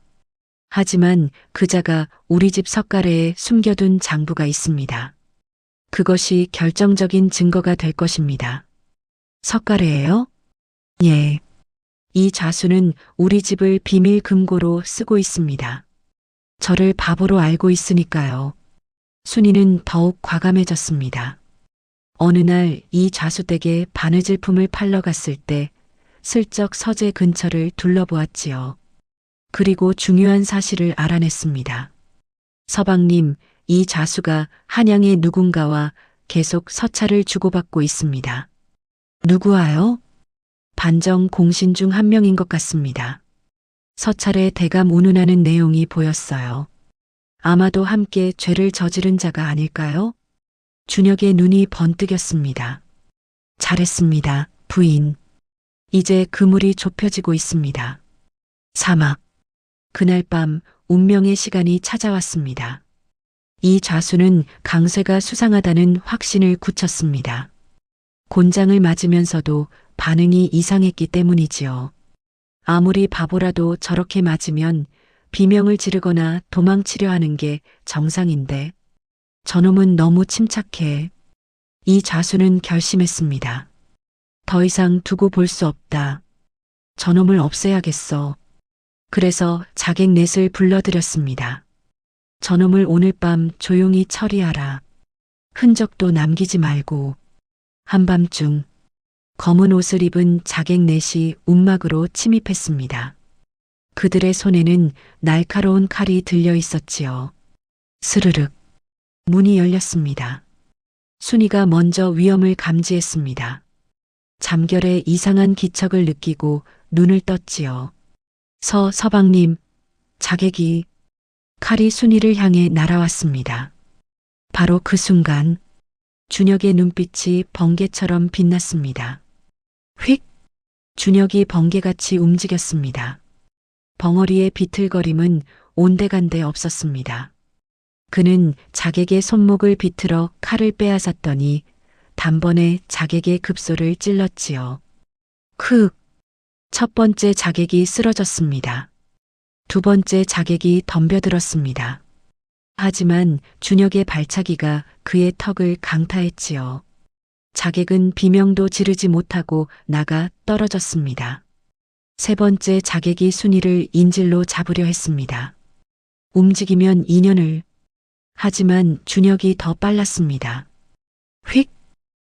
하지만 그자가 우리 집 석가래에 숨겨둔 장부가 있습니다. 그것이 결정적인 증거가 될 것입니다. 석가래예요? 예. 이 좌수는 우리 집을 비밀 금고로 쓰고 있습니다. 저를 바보로 알고 있으니까요. 순이는 더욱 과감해졌습니다. 어느 날 이 좌수댁에 바느질품을 팔러 갔을 때 슬쩍 서재 근처를 둘러보았지요. 그리고 중요한 사실을 알아냈습니다. 서방님, 이 좌수가 한양의 누군가와 계속 서찰을 주고받고 있습니다. 누구와요? 반정 공신 중 한 명인 것 같습니다. 서찰에 대감 운운하는 내용이 보였어요. 아마도 함께 죄를 저지른 자가 아닐까요? 준혁의 눈이 번뜩였습니다. 잘했습니다, 부인. 이제 그물이 좁혀지고 있습니다. 사막. 그날 밤 운명의 시간이 찾아왔습니다. 이 좌수는 강쇠가 수상하다는 확신을 굳혔습니다. 곤장을 맞으면서도 반응이 이상했기 때문이지요. 아무리 바보라도 저렇게 맞으면 비명을 지르거나 도망치려 하는 게 정상인데 저놈은 너무 침착해. 이 좌수는 결심했습니다. 더 이상 두고 볼 수 없다. 저놈을 없애야겠어. 그래서 자객 넷을 불러들였습니다. 저놈을 오늘 밤 조용히 처리하라. 흔적도 남기지 말고. 한밤중 검은 옷을 입은 자객 넷이 움막으로 침입했습니다. 그들의 손에는 날카로운 칼이 들려 있었지요. 스르륵 문이 열렸습니다. 순이가 먼저 위험을 감지했습니다. 잠결에 이상한 기척을 느끼고 눈을 떴지요. 서방님, 자객이. 칼이 순이를 향해 날아왔습니다. 바로 그 순간 준혁의 눈빛이 번개처럼 빛났습니다. 휙! 준혁이 번개같이 움직였습니다. 벙어리의 비틀거림은 온데간데 없었습니다. 그는 자객의 손목을 비틀어 칼을 빼앗았더니 단번에 자객의 급소를 찔렀지요. 크! 첫 번째 자객이 쓰러졌습니다. 두 번째 자객이 덤벼들었습니다. 하지만 준혁의 발차기가 그의 턱을 강타했지요. 자객은 비명도 지르지 못하고 나가 떨어졌습니다. 세 번째 자객이 순이를 인질로 잡으려 했습니다. 움직이면 인연을. 하지만 준혁이 더 빨랐습니다. 휙!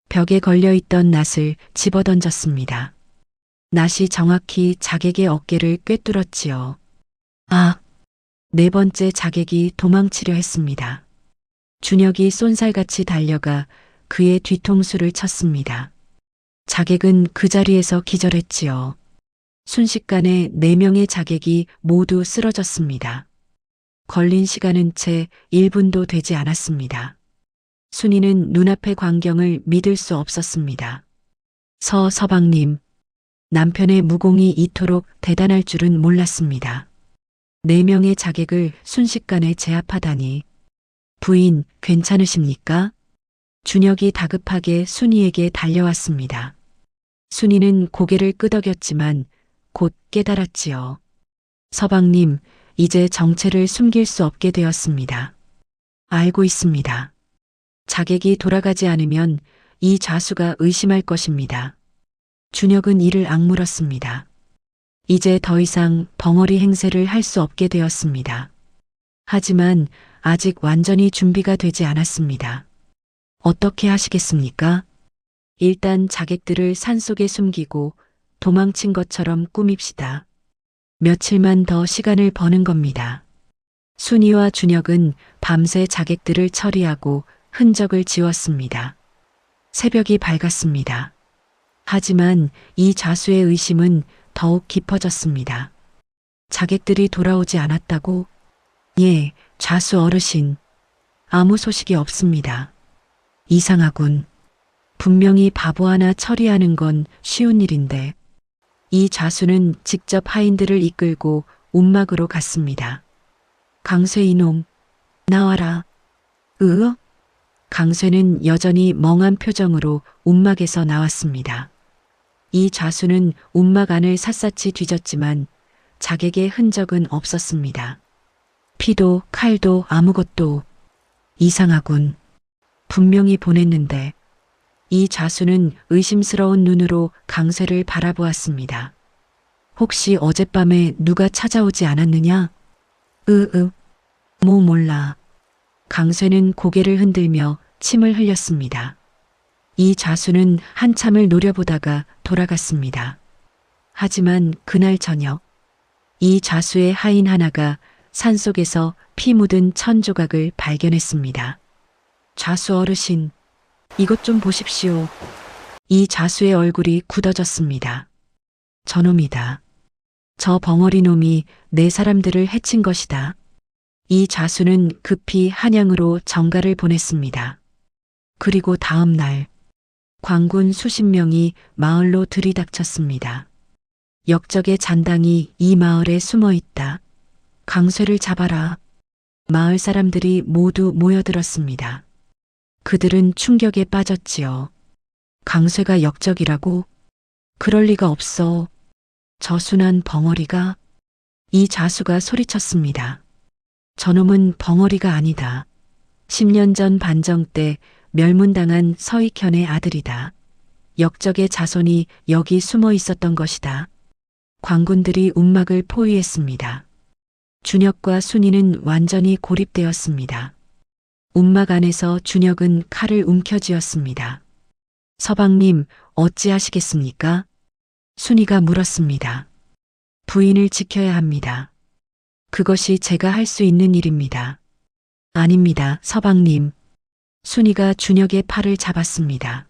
벽에 걸려있던 낫을 집어던졌습니다. 낫이 정확히 자객의 어깨를 꿰뚫었지요. 아! 네 번째 자객이 도망치려 했습니다. 준혁이 쏜살같이 달려가 그의 뒤통수를 쳤습니다. 자객은 그 자리에서 기절했지요. 순식간에 4명의 자객이 모두 쓰러졌습니다. 걸린 시간은 채 1분도 되지 않았습니다. 순이는 눈앞의 광경을 믿을 수 없었습니다. 서방님, 남편의 무공이 이토록 대단할 줄은 몰랐습니다. 4명의 자객을 순식간에 제압하다니. 부인, 괜찮으십니까? 준혁이 다급하게 순이에게 달려왔습니다. 순이는 고개를 끄덕였지만 곧 깨달았지요. 서방님, 이제 정체를 숨길 수 없게 되었습니다. 알고 있습니다. 자객이 돌아가지 않으면 이 좌수가 의심할 것입니다. 준혁은 이를 악물었습니다. 이제 더 이상 벙어리 행세를 할 수 없게 되었습니다. 하지만 아직 완전히 준비가 되지 않았습니다. 어떻게 하시겠습니까? 일단 자객들을 산속에 숨기고 도망친 것처럼 꾸밉시다. 며칠만 더 시간을 버는 겁니다. 순이와 준혁은 밤새 자객들을 처리하고 흔적을 지웠습니다. 새벽이 밝았습니다. 하지만 이 좌수의 의심은 더욱 깊어졌습니다. 자객들이 돌아오지 않았다고? 예, 좌수 어르신. 아무 소식이 없습니다. 이상하군. 분명히 바보 하나 처리하는 건 쉬운 일인데. 이 좌수는 직접 하인들을 이끌고 움막으로 갔습니다. 강쇠 이놈, 나와라. 강쇠는 여전히 멍한 표정으로 움막에서 나왔습니다. 이 좌수는 움막 안을 샅샅이 뒤졌지만 자객의 흔적은 없었습니다. 피도 칼도 아무것도. 이상하군. 분명히 보냈는데. 이 좌수는 의심스러운 눈으로 강쇠를 바라보았습니다. 혹시 어젯밤에 누가 찾아오지 않았느냐? 몰라. 강쇠는 고개를 흔들며 침을 흘렸습니다. 이 좌수는 한참을 노려보다가 돌아갔습니다. 하지만 그날 저녁, 이 좌수의 하인 하나가 산속에서 피 묻은 천 조각을 발견했습니다. 좌수 어르신, 이것 좀 보십시오. 이 좌수의 얼굴이 굳어졌습니다. 저놈이다. 저 벙어리 놈이 내 사람들을 해친 것이다. 이 좌수는 급히 한양으로 전가를 보냈습니다. 그리고 다음 날 광군 수십 명이 마을로 들이닥쳤습니다. 역적의 잔당이 이 마을에 숨어 있다. 강쇠를 잡아라. 마을 사람들이 모두 모여들었습니다. 그들은 충격에 빠졌지요. 강쇠가 역적이라고? 그럴 리가 없어. 저 순한 벙어리가? 이 자수가 소리쳤습니다. 저놈은 벙어리가 아니다. 10년 전 반정 때 멸문당한 서익현의 아들이다. 역적의 자손이 여기 숨어 있었던 것이다. 광군들이 움막을 포위했습니다. 준혁과 순이는 완전히 고립되었습니다. 움막 안에서 준혁은 칼을 움켜쥐었습니다. 서방님, 어찌하시겠습니까? 순이가 물었습니다. 부인을 지켜야 합니다. 그것이 제가 할 수 있는 일입니다. 아닙니다, 서방님. 순이가 준혁의 팔을 잡았습니다.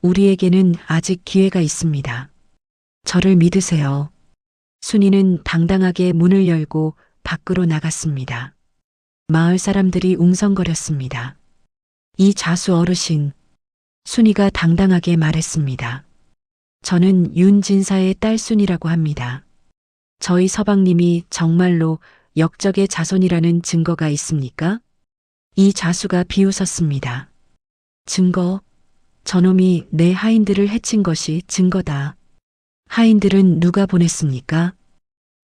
우리에게는 아직 기회가 있습니다. 저를 믿으세요. 순이는 당당하게 문을 열고 밖으로 나갔습니다. 마을 사람들이 웅성거렸습니다. 이 자수 어르신, 순이가 당당하게 말했습니다. 저는 윤진사의 딸 순이라고 합니다. 저희 서방님이 정말로 역적의 자손이라는 증거가 있습니까? 이 자수가 비웃었습니다. 증거? 저놈이 내 하인들을 해친 것이 증거다. 하인들은 누가 보냈습니까?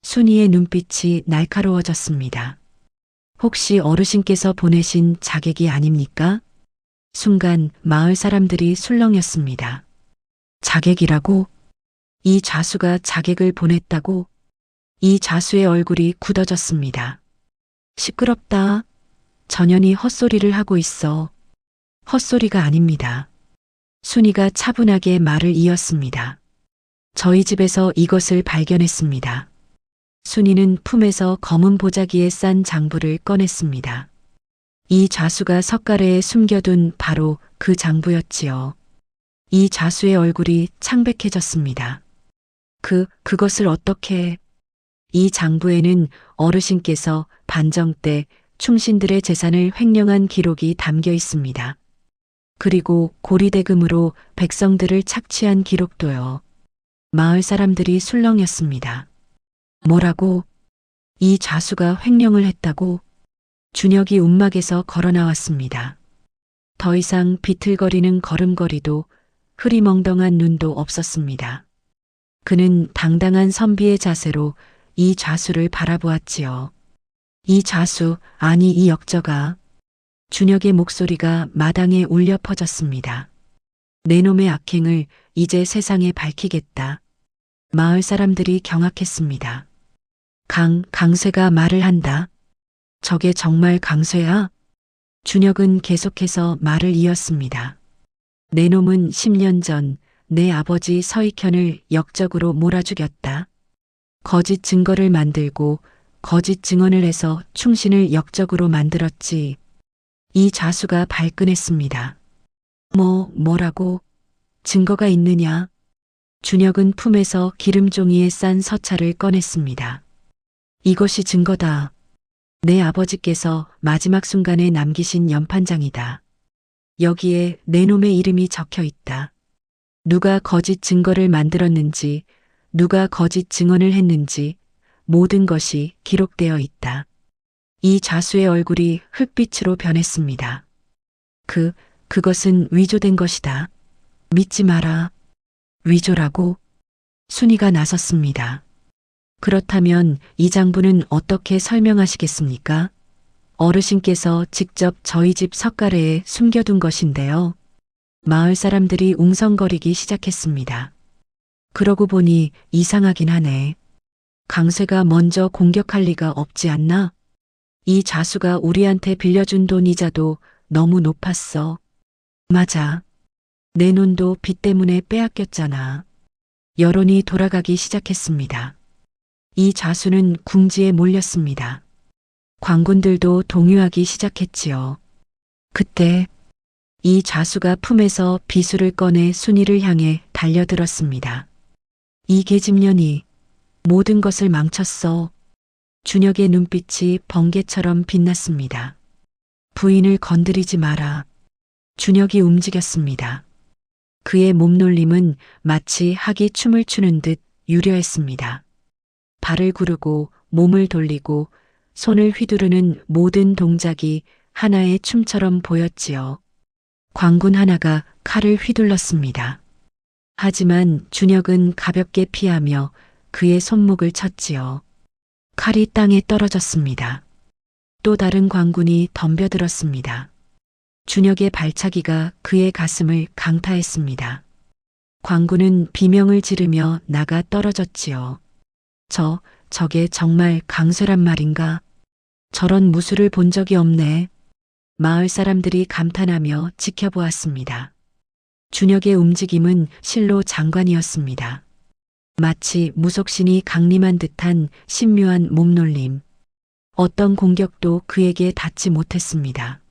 순이의 눈빛이 날카로워졌습니다. 혹시 어르신께서 보내신 자객이 아닙니까? 순간 마을 사람들이 술렁였습니다. 자객이라고? 이 자수가 자객을 보냈다고? 이 자수의 얼굴이 굳어졌습니다. 시끄럽다. 전현이 헛소리를 하고 있어. 헛소리가 아닙니다. 순이가 차분하게 말을 이었습니다. 저희 집에서 이것을 발견했습니다. 순이는 품에서 검은 보자기에 싼 장부를 꺼냈습니다. 이 자수가 석가래에 숨겨둔 바로 그 장부였지요. 이 자수의 얼굴이 창백해졌습니다. 그것을 어떻게... 이 장부에는 어르신께서 반정 때 충신들의 재산을 횡령한 기록이 담겨 있습니다. 그리고 고리대금으로 백성들을 착취한 기록도요. 마을 사람들이 술렁였습니다. 뭐라고? 이 자수가 횡령을 했다고? 준혁이 움막에서 걸어 나왔습니다. 더 이상 비틀거리는 걸음걸이도 흐리멍덩한 눈도 없었습니다. 그는 당당한 선비의 자세로 이 자수를 바라보았지요. 이 자수, 아니 이 역저가. 준혁의 목소리가 마당에 울려 퍼졌습니다. 내 놈의 악행을 이제 세상에 밝히겠다. 마을 사람들이 경악했습니다. 강쇠가 말을 한다. 저게 정말 강쇠야? 준혁은 계속해서 말을 이었습니다. 내 놈은 10년 전 내 아버지 서익현을 역적으로 몰아 죽였다. 거짓 증거를 만들고 거짓 증언을 해서 충신을 역적으로 만들었지. 이 자수가 발끈했습니다. 뭐라고? 증거가 있느냐? 준혁은 품에서 기름종이에 싼 서찰을 꺼냈습니다. 이것이 증거다. 내 아버지께서 마지막 순간에 남기신 연판장이다. 여기에 내 놈의 이름이 적혀 있다. 누가 거짓 증거를 만들었는지, 누가 거짓 증언을 했는지 모든 것이 기록되어 있다. 이 자수의 얼굴이 흙빛으로 변했습니다. 그것은 위조된 것이다. 믿지 마라. 위조라고? 순이가 나섰습니다. 그렇다면 이 장부는 어떻게 설명하시겠습니까? 어르신께서 직접 저희 집 석가래에 숨겨둔 것인데요. 마을 사람들이 웅성거리기 시작했습니다. 그러고 보니 이상하긴 하네. 강쇠가 먼저 공격할 리가 없지 않나? 이 자수가 우리한테 빌려준 돈 이자도 너무 높았어. 맞아. 내 돈도 빚 때문에 빼앗겼잖아. 여론이 돌아가기 시작했습니다. 이 자수는 궁지에 몰렸습니다. 광군들도 동요하기 시작했지요. 그때 이 자수가 품에서 비수를 꺼내 순이를 향해 달려들었습니다. 이 계집년이 모든 것을 망쳤어. 준혁의 눈빛이 번개처럼 빛났습니다. 부인을 건드리지 마라. 준혁이 움직였습니다. 그의 몸놀림은 마치 학이 춤을 추는 듯 유려했습니다. 발을 구르고 몸을 돌리고 손을 휘두르는 모든 동작이 하나의 춤처럼 보였지요. 광군 하나가 칼을 휘둘렀습니다. 하지만 준혁은 가볍게 피하며 그의 손목을 쳤지요. 칼이 땅에 떨어졌습니다. 또 다른 광군이 덤벼들었습니다. 준혁의 발차기가 그의 가슴을 강타했습니다. 광군은 비명을 지르며 나가 떨어졌지요. 저게 정말 강쇠란 말인가? 저런 무술을 본 적이 없네. 마을 사람들이 감탄하며 지켜보았습니다. 준혁의 움직임은 실로 장관이었습니다. 마치 무속신이 강림한 듯한 신묘한 몸놀림. 어떤 공격도 그에게 닿지 못했습니다.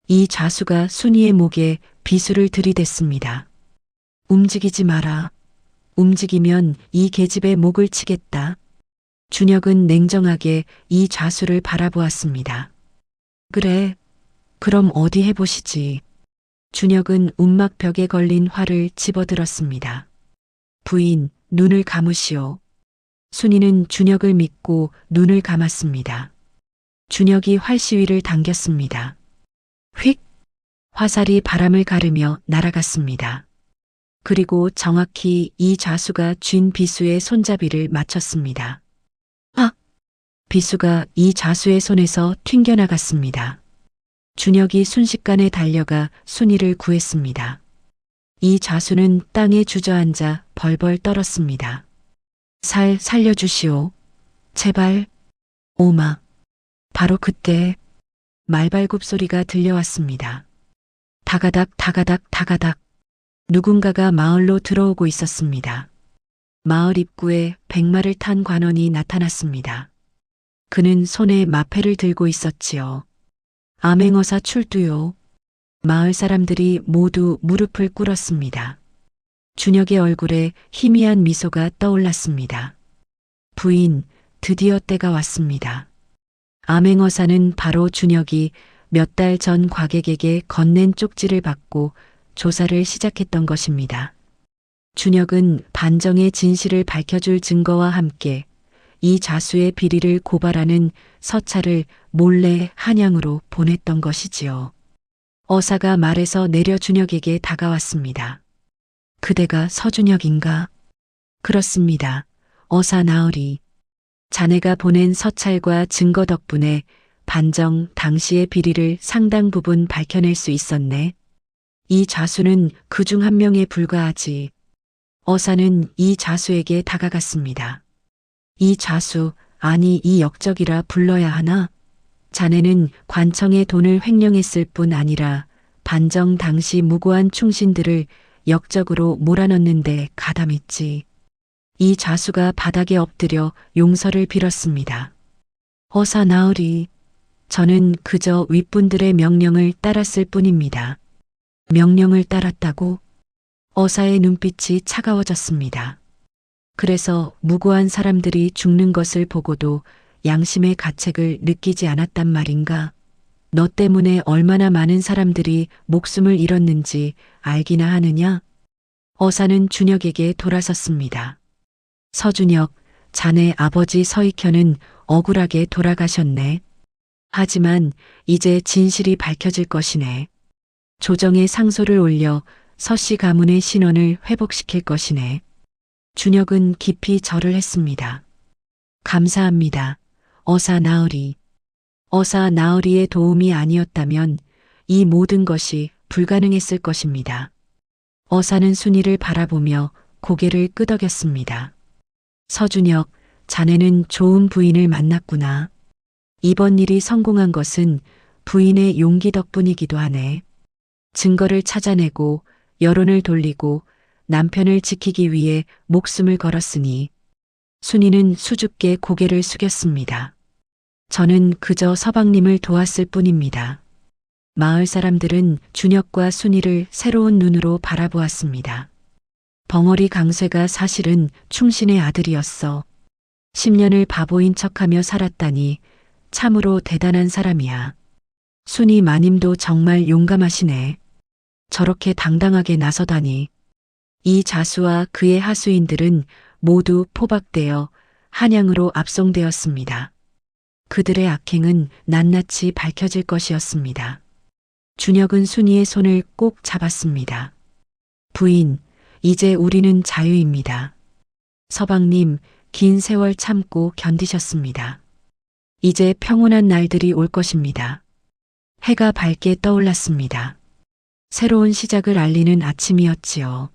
이 좌수가 순이의 목에 비수를 들이댔습니다. 움직이지 마라. 움직이면 이 계집의 목을 치겠다. 준혁은 냉정하게 이 좌수를 바라보았습니다. 그래, 그럼 어디 해보시지. 준혁은 움막벽에 걸린 활을 집어들었습니다. 부인, 눈을 감으시오. 순이는 준혁을 믿고 눈을 감았습니다. 준혁이 활시위를 당겼습니다. 휙! 화살이 바람을 가르며 날아갔습니다. 그리고 정확히 이 좌수가 쥔 비수의 손잡이를 맞췄습니다. 아! 비수가 이 좌수의 손에서 튕겨나갔습니다. 준혁이 순식간에 달려가 순이를 구했습니다. 이 좌수는 땅에 주저앉아 벌벌 떨었습니다. 살려주시오. 제발. 오마. 바로 그때 말발굽 소리가 들려왔습니다. 다가닥 다가닥 다가닥. 누군가가 마을로 들어오고 있었습니다. 마을 입구에 백마를 탄 관원이 나타났습니다. 그는 손에 마패를 들고 있었지요. 암행어사 출두요. 마을 사람들이 모두 무릎을 꿇었습니다. 준혁의 얼굴에 희미한 미소가 떠올랐습니다. 부인, 드디어 때가 왔습니다. 암행어사는 바로 준혁이 몇 달 전 과객에게 건넨 쪽지를 받고 조사를 시작했던 것입니다. 준혁은 반정의 진실을 밝혀줄 증거와 함께 이 자수의 비리를 고발하는 서찰을 몰래 한양으로 보냈던 것이지요. 어사가 말에서 내려 준혁에게 다가왔습니다. 그대가 서준혁인가? 그렇습니다. 어사 나으리. 자네가 보낸 서찰과 증거 덕분에 반정 당시의 비리를 상당 부분 밝혀낼 수 있었네. 이 자수는 그중 한 명에 불과하지. 어사는 이 자수에게 다가갔습니다. 이 자수, 아니 이 역적이라 불러야 하나? 자네는 관청의 돈을 횡령했을 뿐 아니라 반정 당시 무고한 충신들을 역적으로 몰아넣는데 가담했지. 이 자수가 바닥에 엎드려 용서를 빌었습니다. 어사 나으리, 저는 그저 윗분들의 명령을 따랐을 뿐입니다. 명령을 따랐다고? 어사의 눈빛이 차가워졌습니다. 그래서 무고한 사람들이 죽는 것을 보고도 양심의 가책을 느끼지 않았단 말인가? 너 때문에 얼마나 많은 사람들이 목숨을 잃었는지 알기나 하느냐? 어사는 준혁에게 돌아섰습니다. 서준혁, 자네 아버지 서익현은 억울하게 돌아가셨네. 하지만 이제 진실이 밝혀질 것이네. 조정에 상소를 올려 서씨 가문의 신원을 회복시킬 것이네. 준혁은 깊이 절을 했습니다. 감사합니다. 어사 나으리. 어사 나으리의 도움이 아니었다면 이 모든 것이 불가능했을 것입니다. 어사는 순이를 바라보며 고개를 끄덕였습니다. 서준혁, 자네는 좋은 부인을 만났구나. 이번 일이 성공한 것은 부인의 용기 덕분이기도 하네. 증거를 찾아내고 여론을 돌리고 남편을 지키기 위해 목숨을 걸었으니. 순이는 수줍게 고개를 숙였습니다. 저는 그저 서방님을 도왔을 뿐입니다. 마을 사람들은 준혁과 순이를 새로운 눈으로 바라보았습니다. 벙어리 강쇠가 사실은 충신의 아들이었어. 10년을 바보인 척하며 살았다니 참으로 대단한 사람이야. 순이 마님도 정말 용감하시네. 저렇게 당당하게 나서다니. 이 자수와 그의 하수인들은 모두 포박되어 한양으로 압송되었습니다. 그들의 악행은 낱낱이 밝혀질 것이었습니다. 준혁은 순이의 손을 꼭 잡았습니다. 부인, 이제 우리는 자유입니다. 서방님, 긴 세월 참고 견디셨습니다. 이제 평온한 날들이 올 것입니다. 해가 밝게 떠올랐습니다. 새로운 시작을 알리는 아침이었지요.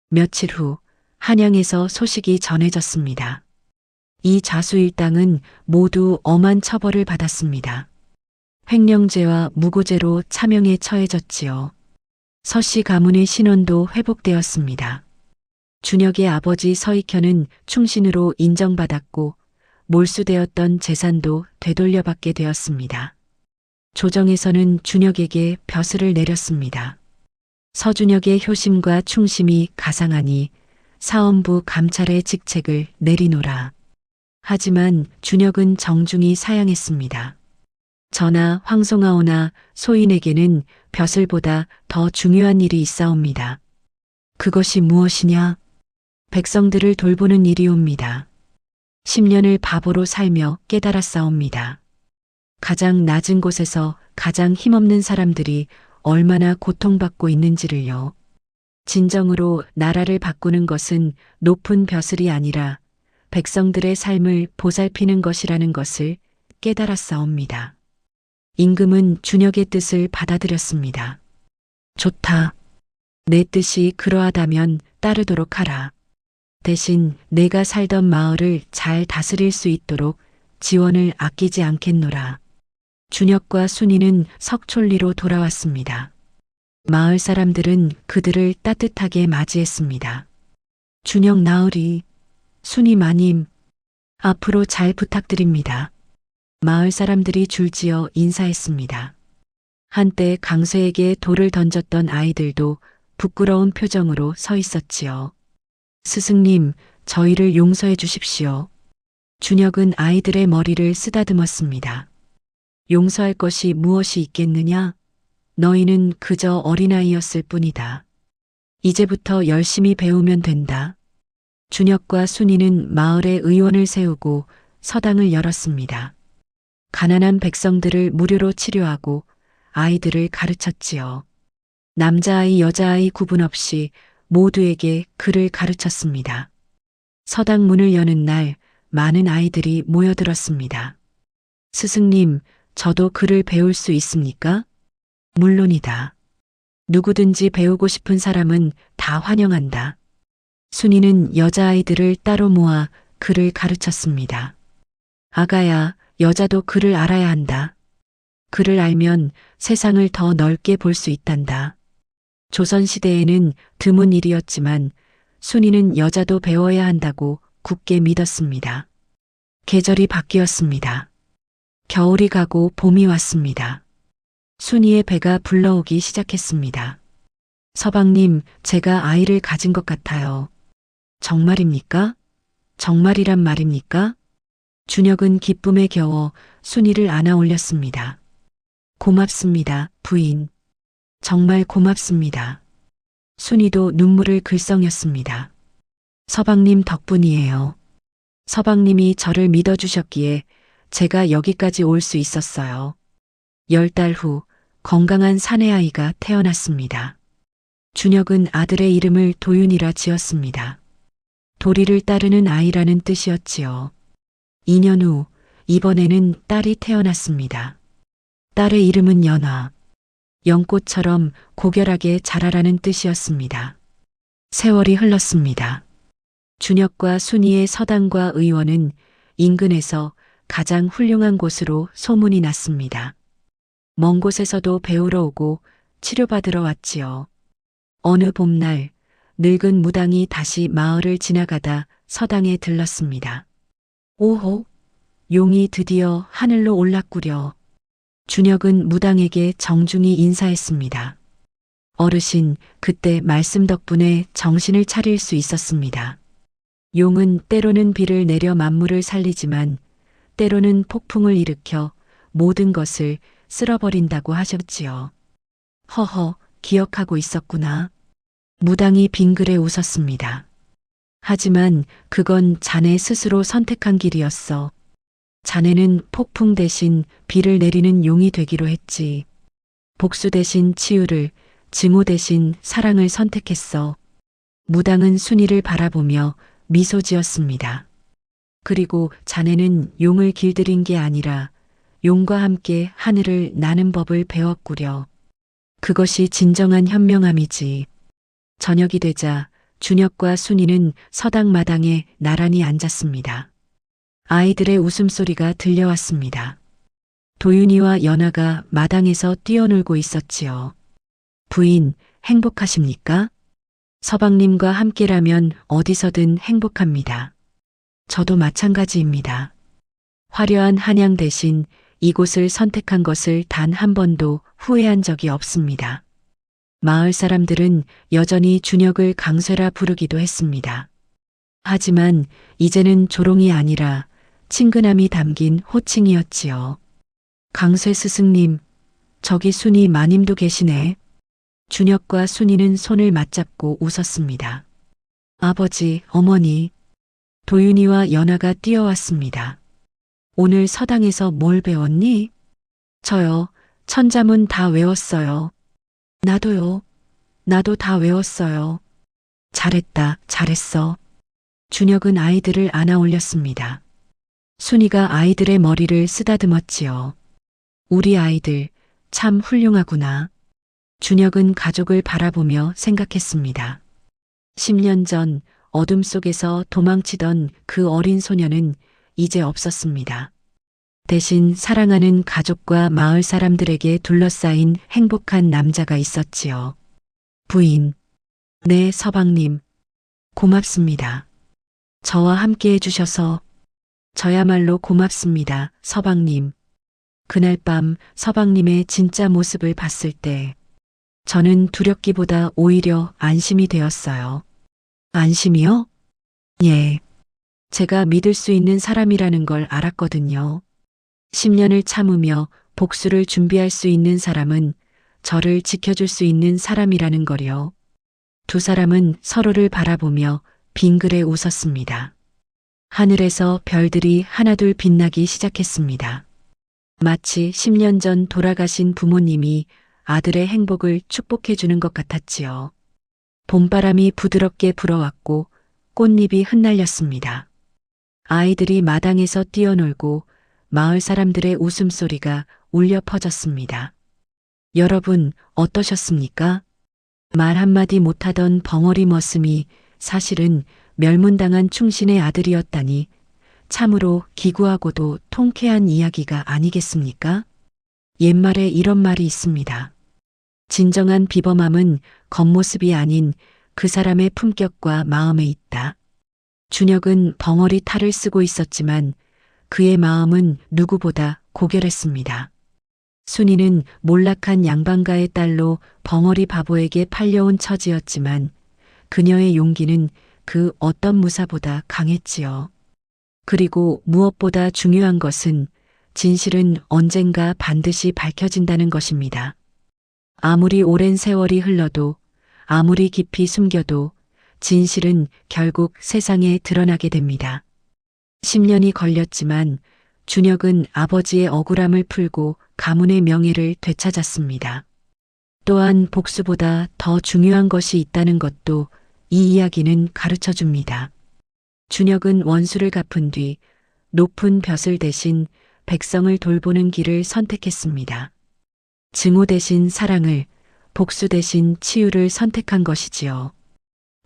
며칠 후 한양에서 소식이 전해졌습니다. 이 좌수일당은 모두 엄한 처벌을 받았습니다. 횡령죄와 무고죄로 차명에 처해졌지요. 서씨 가문의 신원도 회복되었습니다. 준혁의 아버지 서익현은 충신으로 인정받았고 몰수되었던 재산도 되돌려받게 되었습니다. 조정에서는 준혁에게 벼슬을 내렸습니다. 서준혁의 효심과 충심이 가상하니 사헌부 감찰의 직책을 내리노라. 하지만 준혁은 정중히 사양했습니다. 저나 황송하오나 소인에게는 벼슬보다 더 중요한 일이 있사옵니다. 그것이 무엇이냐? 백성들을 돌보는 일이옵니다. 10년을 바보로 살며 깨달았사옵니다. 가장 낮은 곳에서 가장 힘없는 사람들이 얼마나 고통받고 있는지를요. 진정으로 나라를 바꾸는 것은 높은 벼슬이 아니라 백성들의 삶을 보살피는 것이라는 것을 깨달았사옵니다. 임금은 준혁의 뜻을 받아들였습니다. 좋다. 내 뜻이 그러하다면 따르도록 하라. 대신 내가 살던 마을을 잘 다스릴 수 있도록 지원을 아끼지 않겠노라. 준혁과 순이는 석촌리로 돌아왔습니다. 마을 사람들은 그들을 따뜻하게 맞이했습니다. 준혁 나으리, 순이 마님, 앞으로 잘 부탁드립니다. 마을 사람들이 줄지어 인사했습니다. 한때 강쇠에게 돌을 던졌던 아이들도 부끄러운 표정으로 서 있었지요. 스승님, 저희를 용서해 주십시오. 준혁은 아이들의 머리를 쓰다듬었습니다. 용서할 것이 무엇이 있겠느냐? 너희는 그저 어린아이였을 뿐이다. 이제부터 열심히 배우면 된다. 준혁과 순이는 마을에 의원을 세우고 서당을 열었습니다. 가난한 백성들을 무료로 치료하고 아이들을 가르쳤지요. 남자아이, 여자아이 구분 없이 모두에게 글을 가르쳤습니다. 서당 문을 여는 날 많은 아이들이 모여들었습니다. 스승님, 저도 글을 배울 수 있습니까? 물론이다. 누구든지 배우고 싶은 사람은 다 환영한다. 순이는 여자아이들을 따로 모아 글을 가르쳤습니다. 아가야, 여자도 글을 알아야 한다. 글을 알면 세상을 더 넓게 볼 수 있단다. 조선시대에는 드문 일이었지만 순이는 여자도 배워야 한다고 굳게 믿었습니다. 계절이 바뀌었습니다. 겨울이 가고 봄이 왔습니다. 순이의 배가 불러오기 시작했습니다. 서방님, 제가 아이를 가진 것 같아요. 정말입니까? 정말이란 말입니까? 준혁은 기쁨에 겨워 순이를 안아 올렸습니다. 고맙습니다, 부인. 정말 고맙습니다. 순이도 눈물을 글썽였습니다. 서방님 덕분이에요. 서방님이 저를 믿어주셨기에 제가 여기까지 올 수 있었어요. 10달 후 건강한 사내아이가 태어났습니다. 준혁은 아들의 이름을 도윤이라 지었습니다. 도리를 따르는 아이라는 뜻이었지요. 2년 후 이번에는 딸이 태어났습니다. 딸의 이름은 연화. 연꽃처럼 고결하게 자라라는 뜻이었습니다. 세월이 흘렀습니다. 준혁과 순이의 서당과 의원은 인근에서 가장 훌륭한 곳으로 소문이 났습니다. 먼 곳에서도 배우러 오고 치료받으러 왔지요. 어느 봄날 늙은 무당이 다시 마을을 지나가다 서당에 들렀습니다. 오호, 용이 드디어 하늘로 올랐구려. 준혁은 무당에게 정중히 인사했습니다. 어르신, 그때 말씀 덕분에 정신을 차릴 수 있었습니다. 용은 때로는 비를 내려 만물을 살리지만 때로는 폭풍을 일으켜 모든 것을 쓸어버린다고 하셨지요. 허허, 기억하고 있었구나. 무당이 빙그레 웃었습니다. 하지만 그건 자네 스스로 선택한 길이었어. 자네는 폭풍 대신 비를 내리는 용이 되기로 했지. 복수 대신 치유를, 증오 대신 사랑을 선택했어. 무당은 순이를 바라보며 미소 지었습니다. 그리고 자네는 용을 길들인 게 아니라 용과 함께 하늘을 나는 법을 배웠구려. 그것이 진정한 현명함이지. 저녁이 되자 준혁과 순이는 서당 마당에 나란히 앉았습니다. 아이들의 웃음소리가 들려왔습니다. 도윤이와 연아가 마당에서 뛰어놀고 있었지요. 부인, 행복하십니까? 서방님과 함께라면 어디서든 행복합니다. 저도 마찬가지입니다. 화려한 한양 대신 이곳을 선택한 것을 단 한 번도 후회한 적이 없습니다. 마을 사람들은 여전히 준혁을 강쇠라 부르기도 했습니다. 하지만 이제는 조롱이 아니라 친근함이 담긴 호칭이었지요. 강쇠 스승님, 저기 순이 마님도 계시네. 준혁과 순이는 손을 맞잡고 웃었습니다. 아버지, 어머니, 도윤이와 연아가 뛰어왔습니다. 오늘 서당에서 뭘 배웠니? 저요, 천자문 다 외웠어요. 나도요. 나도 다 외웠어요. 잘했다, 잘했어. 준혁은 아이들을 안아 올렸습니다. 순이가 아이들의 머리를 쓰다듬었지요. 우리 아이들, 참 훌륭하구나. 준혁은 가족을 바라보며 생각했습니다. 10년 전 어둠 속에서 도망치던 그 어린 소녀는 이제 없었습니다. 대신 사랑하는 가족과 마을 사람들에게 둘러싸인 행복한 남자가 있었지요. 부인, 네, 서방님. 고맙습니다. 저와 함께 해주셔서 저야말로 고맙습니다, 서방님. 그날 밤 서방님의 진짜 모습을 봤을 때 저는 두렵기보다 오히려 안심이 되었어요. 안심이요? 예. 제가 믿을 수 있는 사람이라는 걸 알았거든요. 10년을 참으며 복수를 준비할 수 있는 사람은 저를 지켜줄 수 있는 사람이라는 거요. 두 사람은 서로를 바라보며 빙그레 웃었습니다. 하늘에서 별들이 하나둘 빛나기 시작했습니다. 마치 10년 전 돌아가신 부모님이 아들의 행복을 축복해 주는 것 같았지요. 봄바람이 부드럽게 불어왔고 꽃잎이 흩날렸습니다. 아이들이 마당에서 뛰어놀고 마을 사람들의 웃음소리가 울려 퍼졌습니다. 여러분, 어떠셨습니까? 말 한마디 못하던 벙어리 머슴이 사실은 멸문당한 충신의 아들이었다니 참으로 기구하고도 통쾌한 이야기가 아니겠습니까? 옛말에 이런 말이 있습니다. 진정한 비범함은 겉모습이 아닌 그 사람의 품격과 마음에 있다. 준혁은 벙어리 탈을 쓰고 있었지만 그의 마음은 누구보다 고결했습니다. 순이는 몰락한 양반가의 딸로 벙어리 바보에게 팔려온 처지였지만 그녀의 용기는 그 어떤 무사보다 강했지요. 그리고 무엇보다 중요한 것은 진실은 언젠가 반드시 밝혀진다는 것입니다. 아무리 오랜 세월이 흘러도 아무리 깊이 숨겨도 진실은 결국 세상에 드러나게 됩니다. 10년이 걸렸지만 준혁은 아버지의 억울함을 풀고 가문의 명예를 되찾았습니다. 또한 복수보다 더 중요한 것이 있다는 것도 이 이야기는 가르쳐 줍니다. 준혁은 원수를 갚은 뒤 높은 벼슬 대신 백성을 돌보는 길을 선택했습니다. 증오 대신 사랑을, 복수 대신 치유를 선택한 것이지요.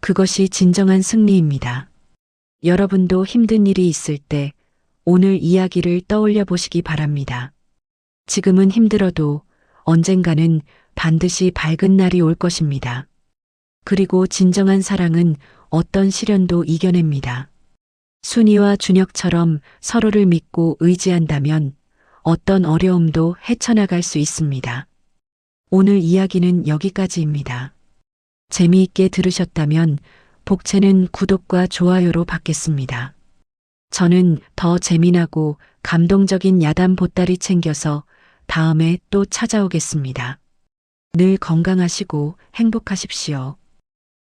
그것이 진정한 승리입니다. 여러분도 힘든 일이 있을 때 오늘 이야기를 떠올려 보시기 바랍니다. 지금은 힘들어도 언젠가는 반드시 밝은 날이 올 것입니다. 그리고 진정한 사랑은 어떤 시련도 이겨냅니다. 순이와 준혁처럼 서로를 믿고 의지한다면 어떤 어려움도 헤쳐나갈 수 있습니다. 오늘 이야기는 여기까지입니다. 재미있게 들으셨다면 복채는 구독과 좋아요로 받겠습니다. 저는 더 재미나고 감동적인 야단 보따리 챙겨서 다음에 또 찾아오겠습니다. 늘 건강하시고 행복하십시오.